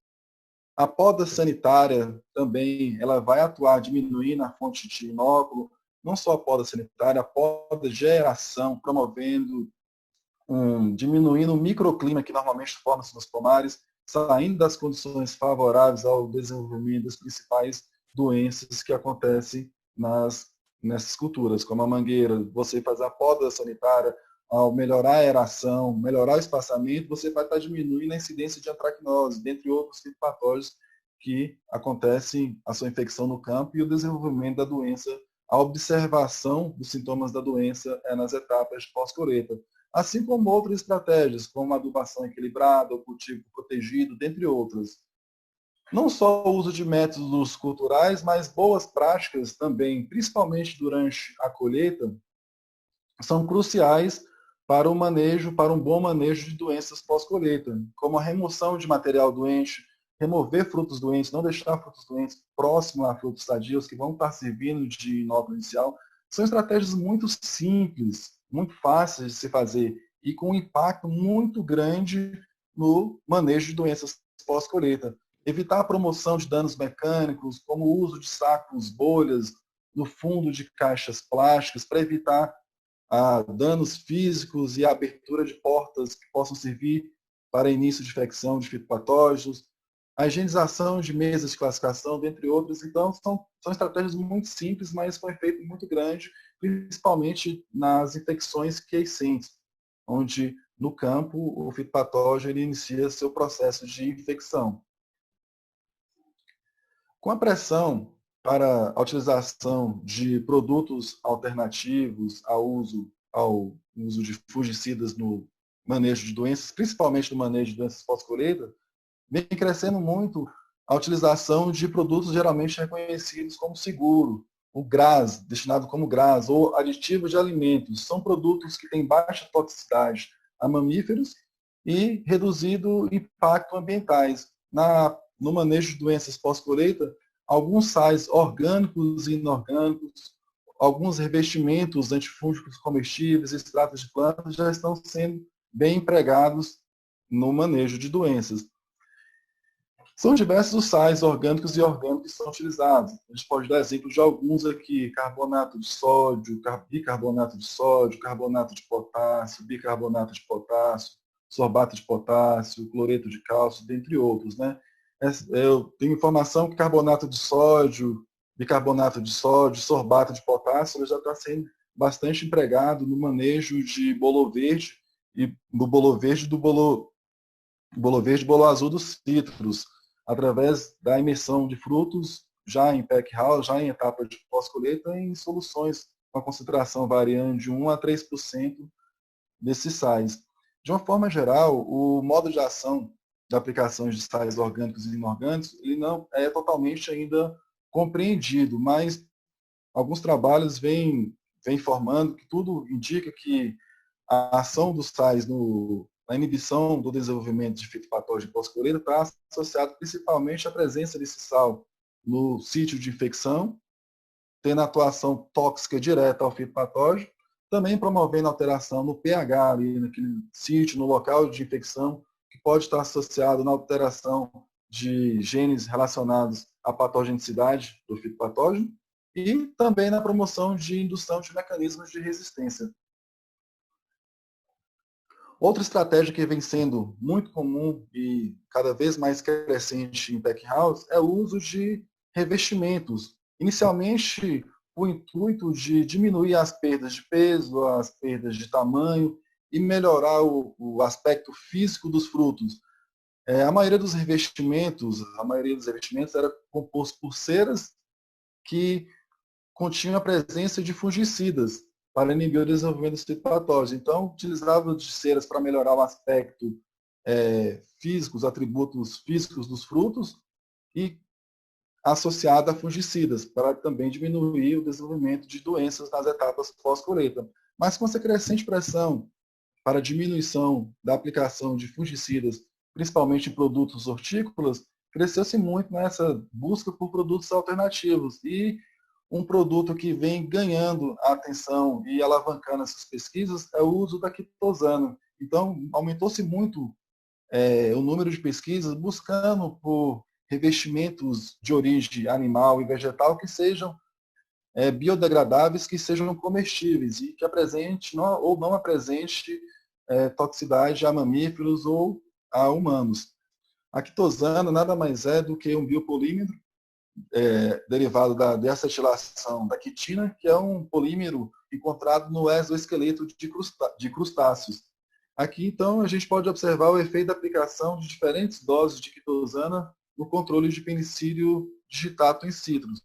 A poda sanitária também ela vai atuar diminuindo a fonte de inóculo, não só a poda sanitária, a poda de aeração, promovendo, diminuindo o microclima que normalmente forma-se nos pomares, saindo das condições favoráveis ao desenvolvimento das principais doenças que acontecem nessas culturas, como a mangueira. Você faz a poda sanitária, ao melhorar a aeração, melhorar o espaçamento, você vai estar diminuindo a incidência de antracnose, dentre outros fitopatógenos que acontecem a sua infecção no campo e o desenvolvimento da doença a observação dos sintomas da doença nas etapas de pós-colheita, assim como outras estratégias, como a adubação equilibrada, o cultivo protegido, dentre outras. Não só o uso de métodos culturais, mas boas práticas também, principalmente durante a colheita, são cruciais para o manejo, para um bom manejo de doenças pós-colheita, como a remoção de material doente, remover frutos doentes, não deixar frutos doentes próximos a frutos sadios que vão estar servindo de inóculo inicial. São estratégias muito simples, muito fáceis de se fazer e com um impacto muito grande no manejo de doenças pós-colheita. Evitar a promoção de danos mecânicos, como o uso de sacos, bolhas no fundo de caixas plásticas, para evitar danos físicos e a abertura de portas que possam servir para início de infecção de fitopatógenos, a higienização de mesas de classificação, dentre outras. Então, são estratégias muito simples, mas com efeito muito grande, principalmente nas infecções quiescentes, onde no campo o fitopatógeno inicia seu processo de infecção. Com a pressão para a utilização de produtos alternativos ao uso de fungicidas no manejo de doenças, principalmente no manejo de doenças pós-colheita, vem crescendo muito a utilização de produtos geralmente reconhecidos como seguro, o GRAS, destinado como GRAS, ou aditivos de alimentos. São produtos que têm baixa toxicidade a mamíferos e reduzido impacto ambientais. No manejo de doenças pós-colheita, alguns sais orgânicos e inorgânicos, alguns revestimentos antifúngicos comestíveis, extratos de plantas já estão sendo bem empregados no manejo de doenças. São diversos os sais orgânicos e orgânicos que são utilizados. A gente pode dar exemplo de alguns aqui: carbonato de sódio, bicarbonato de sódio, carbonato de potássio, bicarbonato de potássio, sorbato de potássio, cloreto de cálcio, dentre outros, né? Eu tenho informação que carbonato de sódio, bicarbonato de sódio, sorbato de potássio já está sendo bastante empregado no manejo de bolo verde e do bolo verde do bolo verde e bolo azul dos citros, através da imersão de frutos já em pack house, já em etapa de pós-colheita, em soluções com a concentração variando de 1 a 3% desses sais. De uma forma geral, o modo de ação de aplicações de sais orgânicos e inorgânicos, ele não é totalmente ainda compreendido, mas alguns trabalhos vêm informando que tudo indica que a ação dos sais na inibição do desenvolvimento de fitopatógeno pós-colheita está associado principalmente à presença desse sal no sítio de infecção, tendo atuação tóxica direta ao fitopatógeno, também promovendo alteração no pH ali naquele sítio, no local de infecção, que pode estar associado na alteração de genes relacionados à patogenicidade do fitopatógeno e também na promoção de indução de mecanismos de resistência. Outra estratégia que vem sendo muito comum e cada vez mais crescente em pack house é o uso de revestimentos. Inicialmente, o intuito de diminuir as perdas de peso, as perdas de tamanho e melhorar o aspecto físico dos frutos. A maioria dos revestimentos era composto por ceras que continham a presença de fungicidas para inibir o desenvolvimento dos fitopatógenos. Então, utilizava de ceras para melhorar o aspecto físico, os atributos físicos dos frutos e associada a fungicidas, para também diminuir o desenvolvimento de doenças nas etapas pós-colheita. Mas com essa crescente pressão para a diminuição da aplicação de fungicidas, principalmente em produtos hortícolas, cresceu-se muito nessa busca por produtos alternativos. E um produto que vem ganhando a atenção e alavancando essas pesquisas é o uso da quitosana. Então, aumentou-se muito o número de pesquisas buscando por revestimentos de origem animal e vegetal que sejam biodegradáveis, que sejam comestíveis e que apresente ou não apresente toxicidade a mamíferos ou a humanos. A quitosana nada mais é do que um biopolímero derivado da deacetilação da quitina, que é um polímero encontrado no exoesqueleto de crustáceos. Aqui, então, a gente pode observar o efeito da aplicação de diferentes doses de quitosana no controle de penicílio digitato em citros.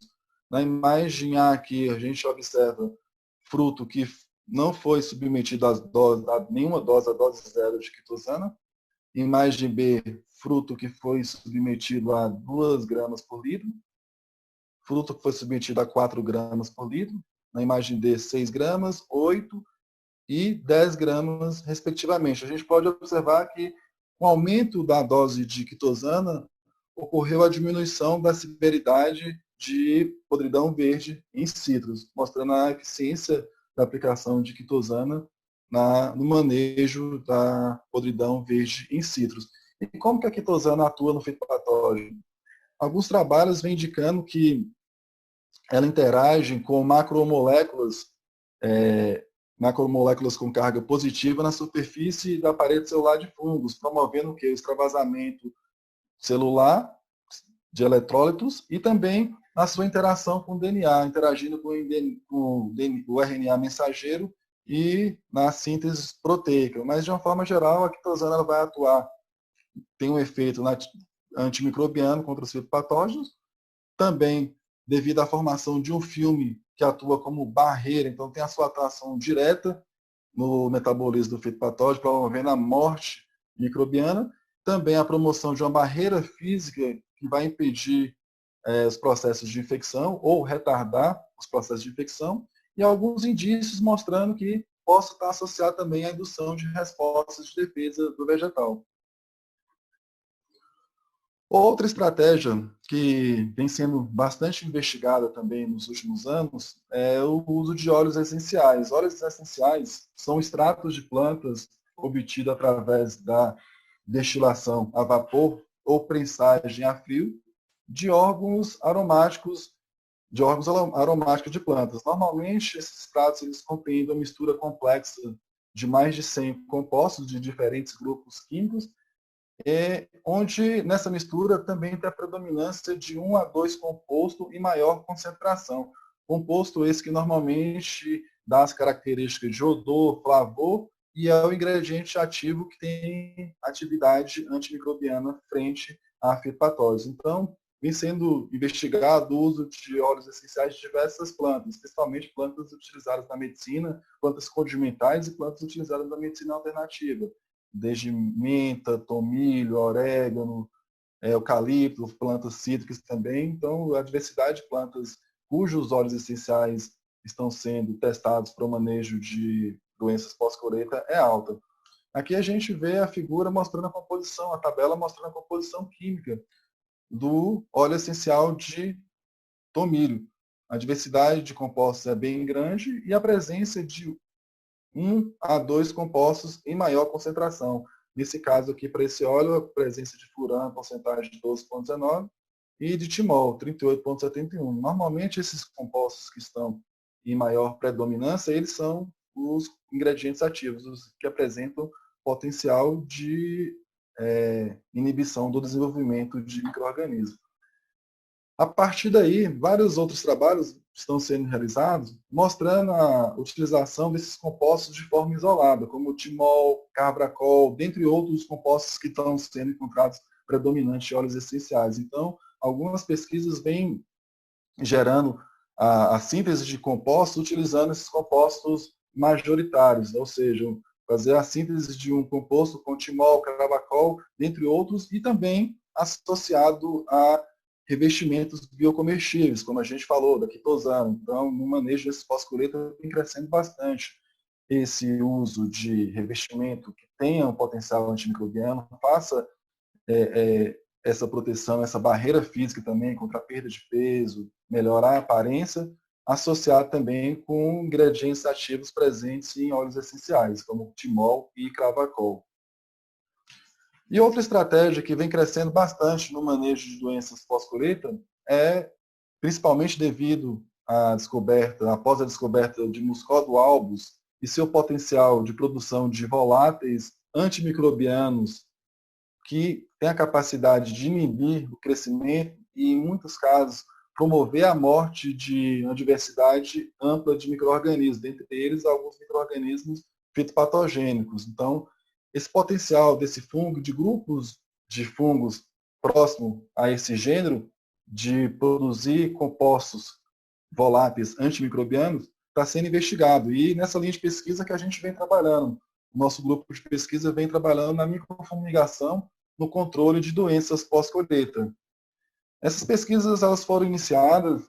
Na imagem A aqui, a gente observa fruto que não foi submetido a nenhuma dose, a dose zero de quitosana. Imagem B, fruto que foi submetido a 2 gramas por litro. Fruto que foi submetido a 4 gramas por litro. Na imagem D, 6 gramas, 8 e 10 gramas, respectivamente. A gente pode observar que, com o aumento da dose de quitosana, ocorreu a diminuição da severidade de podridão verde em citros, mostrando a eficiência da aplicação de quitosana no manejo da podridão verde em citros. E como que a quitosana atua no fitopatógeno? Alguns trabalhos vêm indicando que ela interage com macromoléculas com carga positiva na superfície da parede celular de fungos, promovendo o quê? O extravasamento celular de eletrólitos e também na sua interação com o DNA, interagindo com o RNA mensageiro e na síntese proteica. Mas, de uma forma geral, a quitosana vai atuar, tem um efeito antimicrobiano contra os fitopatógenos, também devido à formação de um filme que atua como barreira, então tem a sua atuação direta no metabolismo do fitopatógeno, promovendo a morte microbiana, também a promoção de uma barreira física que vai impedir os processos de infecção ou retardar os processos de infecção, e alguns indícios mostrando que possa estar associado também à indução de respostas de defesa do vegetal. Outra estratégia que vem sendo bastante investigada também nos últimos anos é o uso de óleos essenciais. Óleos essenciais são extratos de plantas obtidos através da destilação a vapor ou prensagem a frio de órgãos aromáticos de plantas. Normalmente, esses extratos eles compreendem uma mistura complexa de mais de 100 compostos de diferentes grupos químicos, onde nessa mistura também tem a predominância de 1 a 2 compostos em maior concentração. Composto esse que normalmente dá as características de odor, flavor, e é o ingrediente ativo que tem atividade antimicrobiana frente a fitopatógenos. Então, vem sendo investigado o uso de óleos essenciais de diversas plantas, principalmente plantas utilizadas na medicina, plantas condimentais e plantas utilizadas na medicina alternativa, desde menta, tomilho, orégano, eucalipto, plantas cítricas também. Então, a diversidade de plantas cujos óleos essenciais estão sendo testados para o manejo de doenças pós-colheita é alta. Aqui a gente vê a figura mostrando a composição, a tabela mostrando a composição química do óleo essencial de tomilho. A diversidade de compostos é bem grande e a presença de 1 a 2 compostos em maior concentração. Nesse caso aqui, para esse óleo, a presença de furano, porcentagem de 12,19, e de timol, 38,71. Normalmente, esses compostos que estão em maior predominância, eles são os ingredientes ativos, os que apresentam potencial de inibição do desenvolvimento de micro-organismos. A partir daí, vários outros trabalhos estão sendo realizados mostrando a utilização desses compostos de forma isolada, como o timol, carbracol, dentre outros compostos que estão sendo encontrados predominantes em óleos essenciais. Então, algumas pesquisas vêm gerando a síntese de compostos utilizando esses compostos majoritários, ou seja, fazer a síntese de um composto com timol, carbracol, dentre outros, e também associado a revestimentos biocomestíveis, como a gente falou, da quitosana. Então, no manejo desse pós-colheita vem crescendo bastante esse uso de revestimento que tenha um potencial antimicrobiano, faça essa proteção, essa barreira física também contra a perda de peso, melhorar a aparência, associado também com ingredientes ativos presentes em óleos essenciais, como timol e cravacol. E outra estratégia que vem crescendo bastante no manejo de doenças pós-colheita é, principalmente devido após a descoberta de Muscódio albus e seu potencial de produção de voláteis antimicrobianos que tem a capacidade de inibir o crescimento e, em muitos casos, promover a morte de uma diversidade ampla de micro-organismos, dentre eles alguns micro-organismos fitopatogênicos. Então, esse potencial desse fungo, de grupos de fungos próximo a esse gênero, de produzir compostos voláteis antimicrobianos está sendo investigado. E nessa linha de pesquisa que a gente vem trabalhando. O nosso grupo de pesquisa vem trabalhando na microfumigação no controle de doenças pós-colheita. Essas pesquisas elas foram iniciadas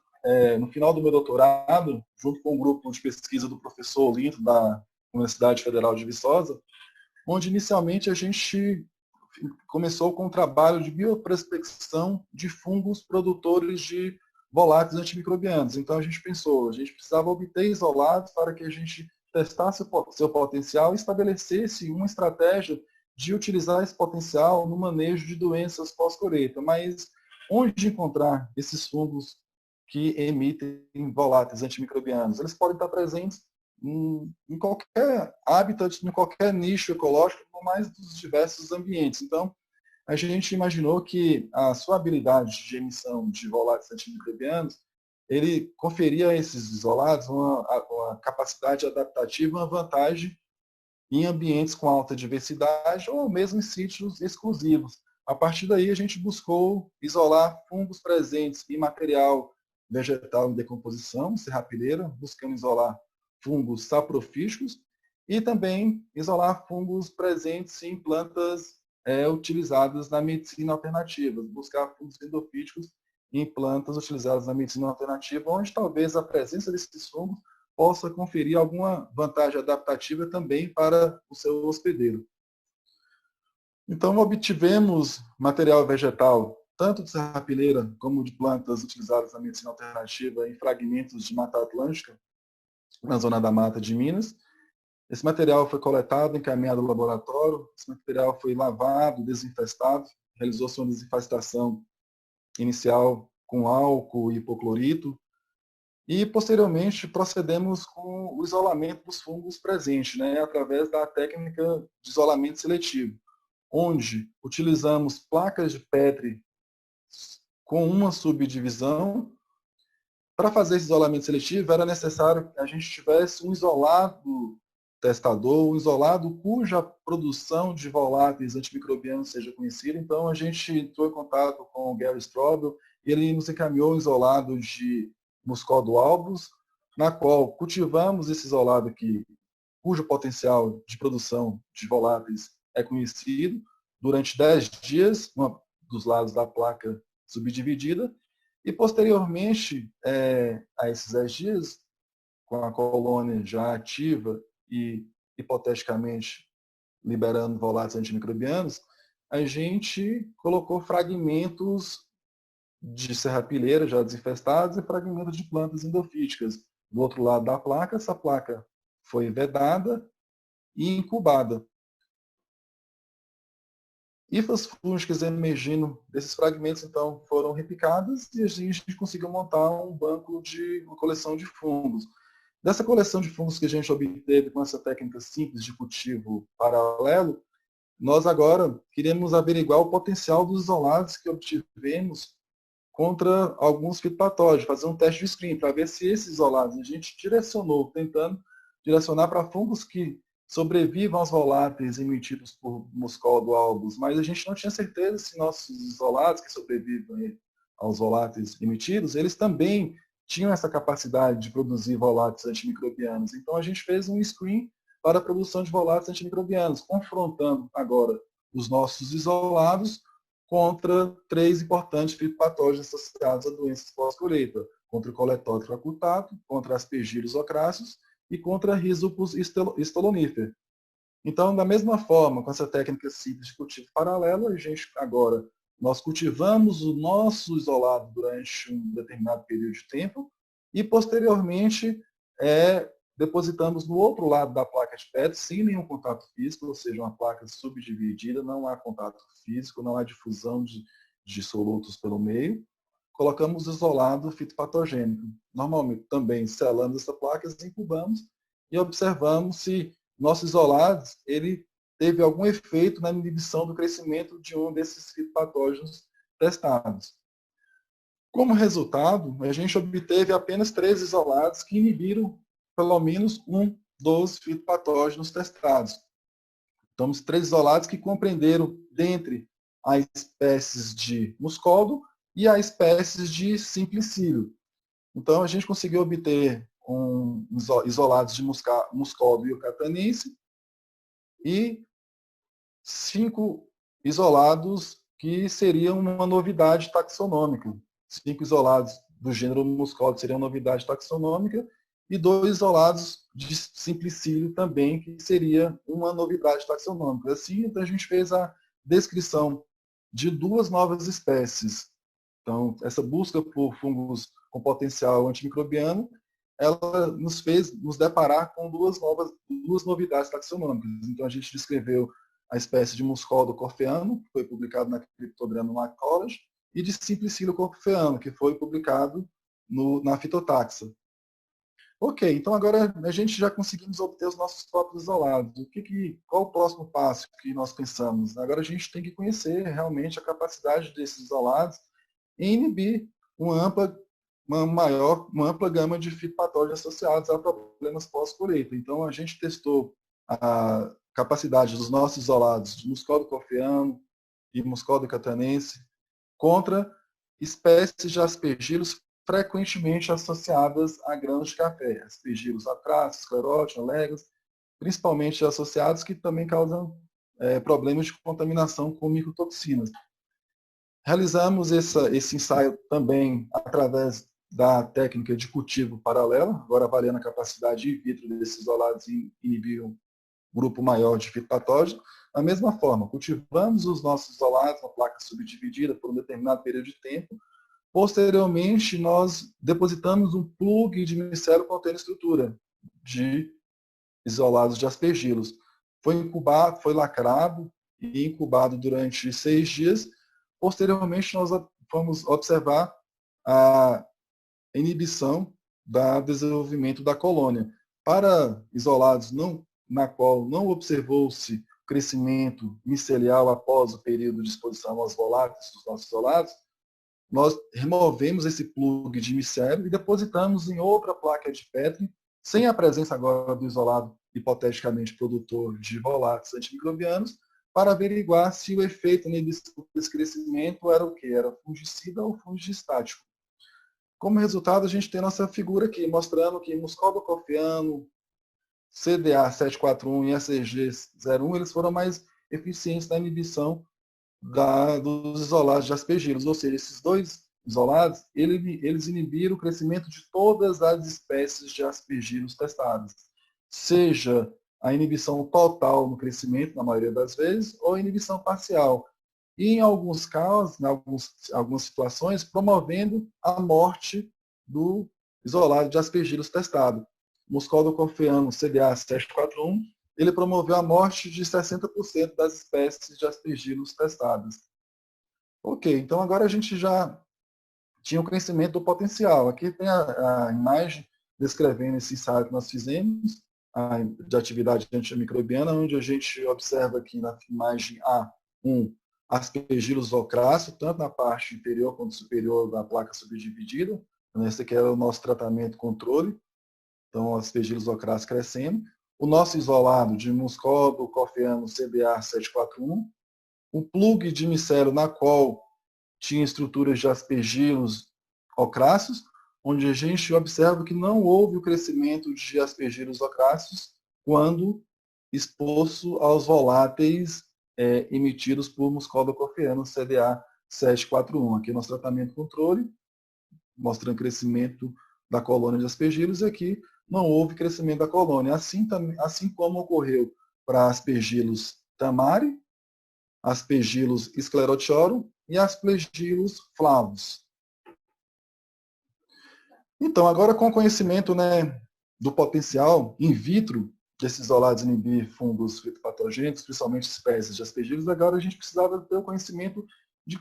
no final do meu doutorado, junto com um grupo de pesquisa do professor Olinto, da Universidade Federal de Viçosa, onde inicialmente a gente começou com um trabalho de bioprospecção de fungos produtores de voláteis antimicrobianos. Então a gente pensou, a gente precisava obter isolados para que a gente testasse o seu potencial e estabelecesse uma estratégia de utilizar esse potencial no manejo de doenças pós-colheita. Mas onde encontrar esses fungos que emitem voláteis antimicrobianos? Eles podem estar presentes em qualquer habitat, em qualquer nicho ecológico, por mais dos diversos ambientes. Então, a gente imaginou que a sua habilidade de emissão de voláteis antimicrobianos, ele conferia a esses isolados uma capacidade adaptativa, uma vantagem em ambientes com alta diversidade ou mesmo em sítios exclusivos. A partir daí, a gente buscou isolar fungos presentes em material vegetal em decomposição, serrapilheira, buscando isolar fungos saprofíticos e também isolar fungos presentes em plantas utilizadas na medicina alternativa, buscar fungos endofíticos em plantas utilizadas na medicina alternativa, onde talvez a presença desses fungos possa conferir alguma vantagem adaptativa também para o seu hospedeiro. Então, obtivemos material vegetal, tanto de serrapilheira como de plantas utilizadas na medicina alternativa em fragmentos de Mata Atlântica, na zona da Mata de Minas. Esse material foi coletado, encaminhado ao laboratório, esse material foi lavado, desinfestado, realizou-se uma desinfestação inicial com álcool e hipoclorito, e posteriormente procedemos com o isolamento dos fungos presentes, através da técnica de isolamento seletivo, onde utilizamos placas de Petri com uma subdivisão. Para fazer esse isolamento seletivo, era necessário que a gente tivesse um isolado testador, um isolado cuja produção de voláteis antimicrobianos seja conhecida. Então, a gente entrou em contato com o Gary Strobel e ele nos encaminhou um isolado de Muscódo albus, na qual cultivamos esse isolado aqui, cujo potencial de produção de voláteis é conhecido, durante 10 dias, um dos lados da placa subdividida, e posteriormente a esses 10 dias, com a colônia já ativa e hipoteticamente liberando voláteis antimicrobianos, a gente colocou fragmentos de serrapilheira já desinfestados e fragmentos de plantas endofíticas. Do outro lado da placa, essa placa foi vedada e incubada. Hifas fúngicas emergindo desses fragmentos, então, foram repicadas e a gente conseguiu montar um banco de uma coleção de fungos. Dessa coleção de fungos que a gente obteve com essa técnica simples de cultivo paralelo, nós agora queremos averiguar o potencial dos isolados que obtivemos contra alguns fitopatógenos, fazer um teste de screen para ver se esses isolados a gente direcionou, tentando direcionar para fungos que sobrevivam aos voláteis emitidos por Muscódo albus, mas a gente não tinha certeza se nossos isolados que sobrevivem aos voláteis emitidos, eles também tinham essa capacidade de produzir voláteis antimicrobianos. Então a gente fez um screen para a produção de voláteis antimicrobianos, confrontando agora os nossos isolados contra 3 importantes fitopatógenos associados a doenças pós-colheita, contra o coletótricos acutato, contra Aspergillus ocráceus e contra Rhizopus stolonifer. Então, da mesma forma, com essa técnica simples de cultivo paralelo, a gente agora, nós cultivamos o nosso isolado durante um determinado período de tempo e, posteriormente, depositamos no outro lado da placa de Petri, sem nenhum contato físico, ou seja, uma placa subdividida, não há contato físico, não há difusão de solutos pelo meio. Colocamos isolado fitopatogênico. Normalmente, também selamos essa placa, incubamos e observamos se nosso isolado ele teve algum efeito na inibição do crescimento de um desses fitopatógenos testados. Como resultado, a gente obteve apenas 3 isolados que inibiram pelo menos um dos fitopatógenos testados. Então, 3 isolados que compreenderam dentre as espécies de Muscódo e as espécies de Simplicílio. Então, a gente conseguiu obter isolados de muscóvio e catanense e 5 isolados que seriam uma novidade taxonômica. 5 isolados do gênero muscóvio seriam novidade taxonômica e 2 isolados de simplicílio também, que seria uma novidade taxonômica. Assim, então, a gente fez a descrição de 2 novas espécies. Então, essa busca por fungos com potencial antimicrobiano, ela nos fez nos deparar com duas novidades taxonômicas. Então, a gente descreveu a espécie de Muscódo corfeano, que foi publicado na Cryptogram College, e de Simplicílio corfeano, que foi publicado na Fitotaxa. Ok, então agora a gente já conseguimos obter os nossos próprios isolados. Qual o próximo passo que nós pensamos? Agora a gente tem que conhecer realmente a capacidade desses isolados em inibir uma ampla gama de fitopatógenos associados a problemas pós-colheita. Então a gente testou a capacidade dos nossos isolados de Muscódo corfeano e Muscódo catanense contra espécies de aspergilos frequentemente associadas a grãos de café, aspergilos atratos, esclerótios, legas, principalmente associados que também causam problemas de contaminação com micotoxinas. Realizamos esse ensaio também através da técnica de cultivo paralelo, agora avaliando a capacidade in vitro desses isolados em inibir um grupo maior de fitopatógenos. Da mesma forma, cultivamos os nossos isolados na placa subdividida por um determinado período de tempo. Posteriormente, nós depositamos um plug de micélio contendo estrutura de isolados de aspergilos. Foi incubado, foi lacrado e incubado durante 6 dias. Posteriormente, nós fomos observar a inibição do desenvolvimento da colônia. Para isolados na qual não observou-se crescimento micelial após o período de exposição aos voláteis dos nossos isolados, nós removemos esse plug de micélio e depositamos em outra placa de Petri, sem a presença agora do isolado hipoteticamente produtor de voláteis antimicrobianos, para averiguar se o efeito desse crescimento era o que? Era fungicida ou fungistático. Como resultado, a gente tem nossa figura aqui, mostrando que Muscóvio corfeano, CDA 741 e SG01, eles foram mais eficientes na inibição dos isolados de aspergilos, ou seja, esses 2 isolados, eles inibiram o crescimento de todas as espécies de aspergilos testadas, seja a inibição total no crescimento, na maioria das vezes, ou a inibição parcial. E, em alguns casos, em algumas situações, promovendo a morte do isolado de aspergilos testado. Muscódo corfeano CDA 741, ele promoveu a morte de 60% das espécies de aspergilos testadas. Ok, então agora a gente já tinha o conhecimento do potencial. Aqui tem a imagem descrevendo esse ensaio que nós fizemos de atividade antimicrobiana, onde a gente observa aqui na imagem A1 aspergilos ocráceo, tanto na parte inferior quanto superior da placa subdividida. Esse aqui era o nosso tratamento controle. Então, aspergilos ocráceos crescendo. O nosso isolado de Muscóvio corfeano CBA 741. O plug de micélio na qual tinha estruturas de aspergilos ocráceos, onde a gente observa que não houve o crescimento de aspergilos ocráceos quando exposto aos voláteis emitidos por Muscóvio corfeano CDA 741. Aqui nosso tratamento controle, mostrando crescimento da colônia de aspergilos, e aqui não houve crescimento da colônia. Assim como ocorreu para aspergilos tamari, aspergilos sclerotiorum e aspergilos flavus. Então, agora com o conhecimento, né, do potencial in vitro desses isolados inibir fungos fitopatogênicos, principalmente espécies de aspergilos, agora a gente precisava ter o conhecimento de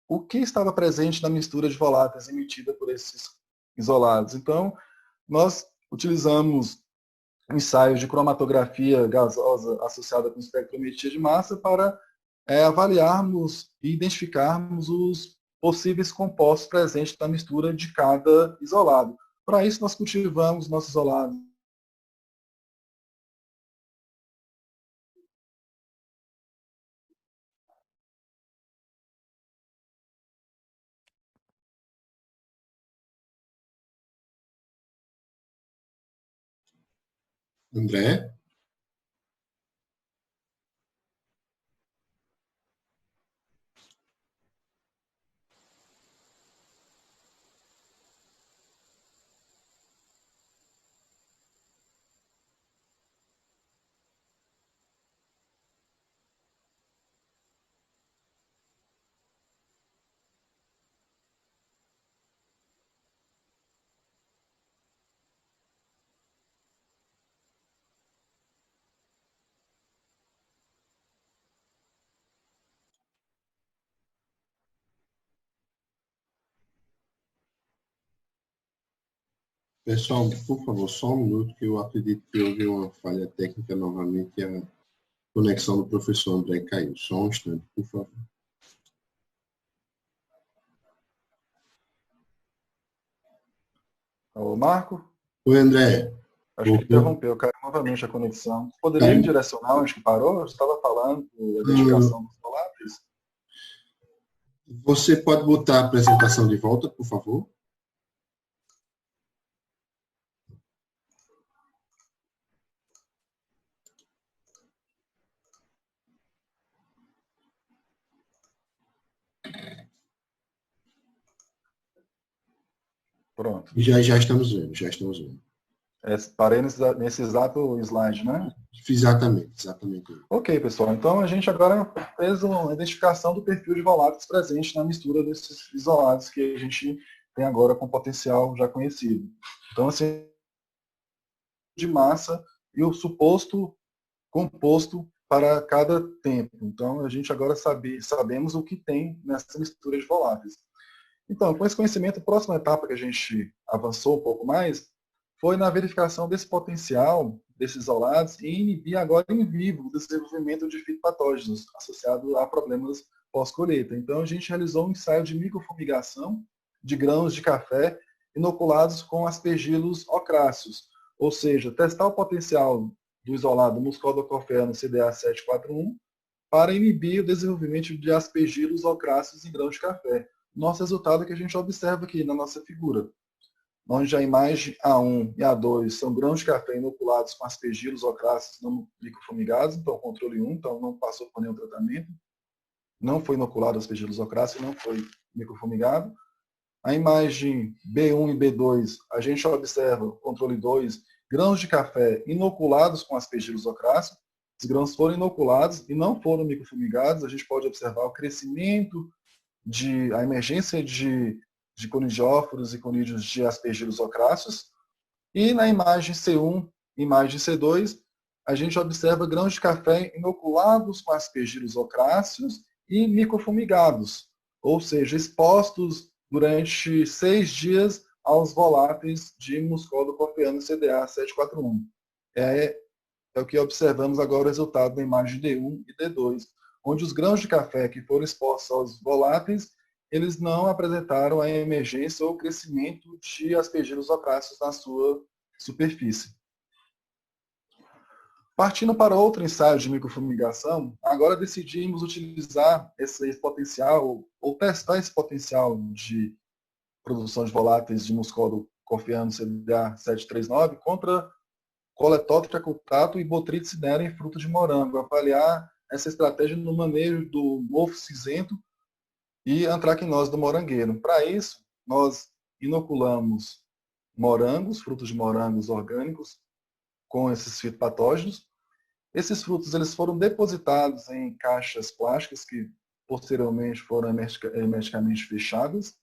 o que estava presente na mistura de voláteis emitida por esses isolados. Então, nós utilizamos ensaios de cromatografia gasosa associada com espectrometria de massa para avaliarmos e identificarmos os possíveis compostos presentes na mistura de cada isolado. Para isso, nós cultivamos nossos isolados André? Pessoal, por favor, só um minuto, que eu acredito que houve uma falha técnica novamente e a conexão do professor André caiu. Só um instante, por favor. Ô, Marco, Oi, André. acho que Voltou? interrompeu, caiu novamente a conexão. Poderia me Caiu? direcionar onde que parou? Eu estava falando da identificação dos voláteis. Você pode botar a apresentação de volta, por favor? Pronto. Já estamos vendo, já estamos vendo. Parei nesse exato slide, né? Exatamente, exatamente. Ok, pessoal. Então a gente agora fez uma identificação do perfil de voláteis presente na mistura desses isolados que a gente tem agora com potencial já conhecido. Então, assim, de massa e o suposto composto para cada tempo. Então, a gente agora sabemos o que tem nessa mistura de voláteis. Então, com esse conhecimento, a próxima etapa que a gente avançou um pouco mais foi na verificação desse potencial desses isolados e inibir agora em vivo o desenvolvimento de fitopatógenos associado a problemas pós-colheita. Então, a gente realizou um ensaio de microfumigação de grãos de café inoculados com aspergilos ocráceos, ou seja, testar o potencial do isolado Muscodocophaeano CDA 741 para inibir o desenvolvimento de aspergilos ocráceos em grãos de café. Nosso resultado é que a gente observa aqui na nossa figura, onde a imagem A1 e A2 são grãos de café inoculados com aspergilos ocráceos não microfumigados, então controle 1, então não passou por nenhum tratamento, não foi inoculado aspergilos ocráceos, não foi microfumigado. A imagem B1 e B2, a gente observa, controle 2, grãos de café inoculados com aspergilos ocráceos. Os grãos foram inoculados e não foram microfumigados. A gente pode observar o crescimento, a emergência de conidióforos e conídeos de aspergilos ocráceos. E na imagem C1, imagem C2, a gente observa grãos de café inoculados com aspergilos ocráceos e microfumigados, ou seja, expostos durante 6 dias aos voláteis de Muscodocophaeano CDA 741. É o que observamos agora o resultado da imagem D1 e D2, onde os grãos de café que foram expostos aos voláteis, eles não apresentaram a emergência ou crescimento de aspergilos ocráceos na sua superfície. Partindo para outro ensaio de microfumigação, agora decidimos utilizar esse potencial, ou testar esse potencial de produção de voláteis de Muscodocophaeano CDA 739 contra coletótricos cultato e botrytis cinerea em fruto de morango, avaliar essa estratégia no manejo do mofo cinzento e antracnose do morangueiro. Para isso, nós inoculamos morangos, frutos de morangos orgânicos, com esses fitopatógenos. Esses frutos eles foram depositados em caixas plásticas que posteriormente foram hermeticamente fechadas.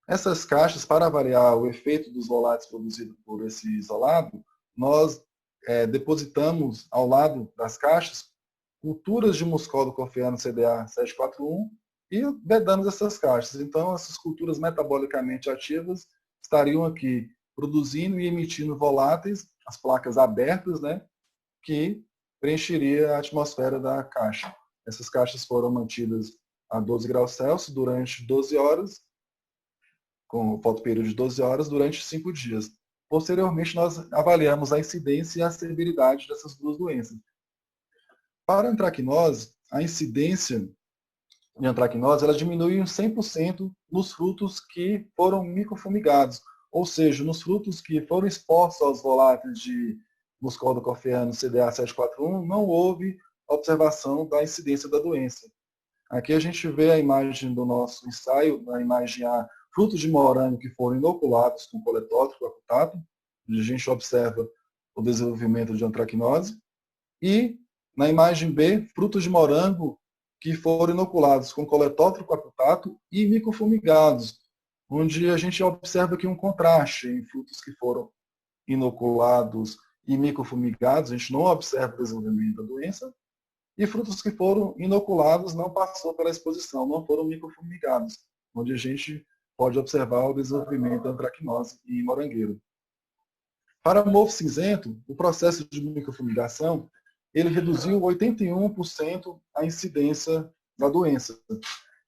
Essas caixas, para avaliar o efeito dos voláteis produzidos por esse isolado, nós depositamos ao lado das caixas culturas de Muscodocophaeano CDA 741 e vedamos essas caixas. Então, essas culturas metabolicamente ativas estariam aqui produzindo e emitindo voláteis, as placas abertas, né, que preencheria a atmosfera da caixa. Essas caixas foram mantidas a 12 graus Celsius durante 12 horas, com o fotoperíodo de 12 horas, durante 5 dias. Posteriormente, nós avaliamos a incidência e a severidade dessas duas doenças. Para a antracnose, a incidência de antracnose ela diminui em 100% nos frutos que foram microfumigados, ou seja, nos frutos que foram expostos aos voláteis de muscólogo cofeano CDA 741, não houve observação da incidência da doença. Aqui a gente vê a imagem do nosso ensaio, na imagem A, frutos de morango que foram inoculados com coletótrico acutato, onde a gente observa o desenvolvimento de antracnose, e na imagem B, frutos de morango que foram inoculados com coletótrico acutato e micofumigados, onde a gente observa aqui um contraste em frutos que foram inoculados e micofumigados, a gente não observa o desenvolvimento da doença, e frutos que foram inoculados não passou pela exposição, não foram micofumigados, onde a gente pode observar o desenvolvimento da antracnose em morangueiro. Para mofo cinzento, o processo de micofumigação ele reduziu 81% a incidência da doença,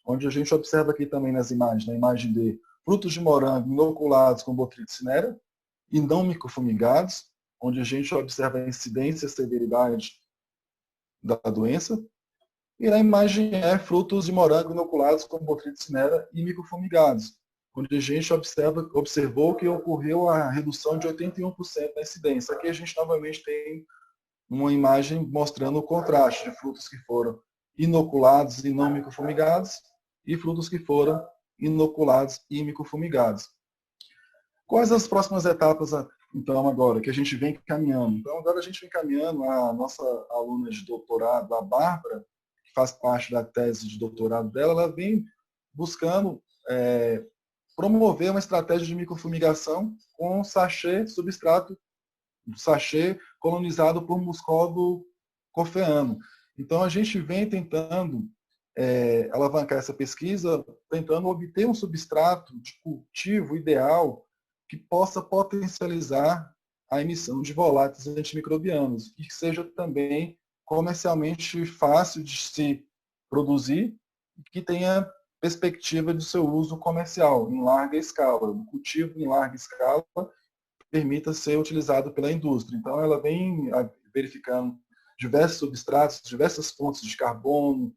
onde a gente observa aqui também nas imagens, na imagem D, frutos de morango inoculados com Botrytis cinerea e não micofumigados, onde a gente observa a incidência e a severidade da doença. E na imagem E, frutos de morango inoculados com Botrytis cinerea e micofumigados, onde a gente observou que ocorreu a redução de 81% da incidência. Aqui a gente novamente tem uma imagem mostrando o contraste de frutos que foram inoculados e não micofumigados e frutos que foram inoculados e micofumigados. Quais as próximas etapas, então, agora, que a gente vem caminhando? Então, agora a gente vem caminhando, a nossa aluna de doutorado, a Bárbara, que faz parte da tese de doutorado dela, ela vem buscando promover uma estratégia de micofumigação com sachê substrato, sachê colonizado por muscólogo cofeano. Então, a gente vem tentando alavancar essa pesquisa, tentando obter um substrato de cultivo ideal que possa potencializar a emissão de voláteis antimicrobianos e que seja também comercialmente fácil de se produzir e que tenha perspectiva de seu uso comercial em larga escala, o cultivo em larga escala permita ser utilizado pela indústria. Então, ela vem verificando diversos substratos, diversas fontes de carbono,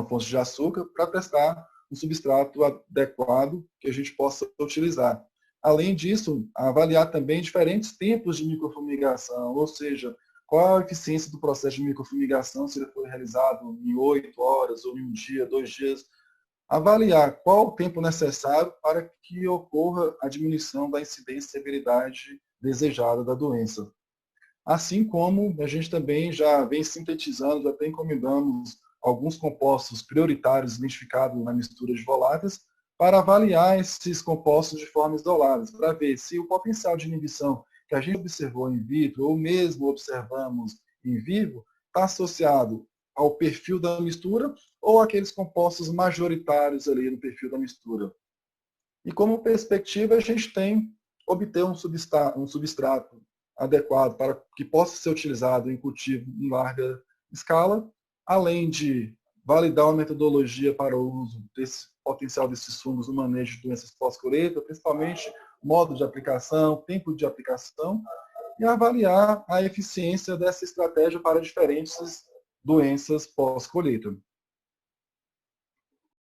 fontes de açúcar, para testar um substrato adequado que a gente possa utilizar. Além disso, avaliar também diferentes tempos de micofumigação, ou seja, qual a eficiência do processo de micofumigação, se ele for realizado em 8 horas, ou em um dia, 2 dias. Avaliar qual o tempo necessário para que ocorra a diminuição da incidência e severidade desejada da doença. Assim como a gente também já vem sintetizando, já tem encomendamos alguns compostos prioritários identificados na mistura de voláteis para avaliar esses compostos de forma isolada, para ver se o potencial de inibição que a gente observou in vitro ou mesmo observamos em vivo está associado ao perfil da mistura ou aqueles compostos majoritários ali no perfil da mistura. E como perspectiva, a gente tem obter um substrato adequado para que possa ser utilizado em cultivo em larga escala, além de validar uma metodologia para o uso desse potencial desses fungos no manejo de doenças pós-colheita, principalmente modo de aplicação, tempo de aplicação, e avaliar a eficiência dessa estratégia para diferentes doenças pós-colheita.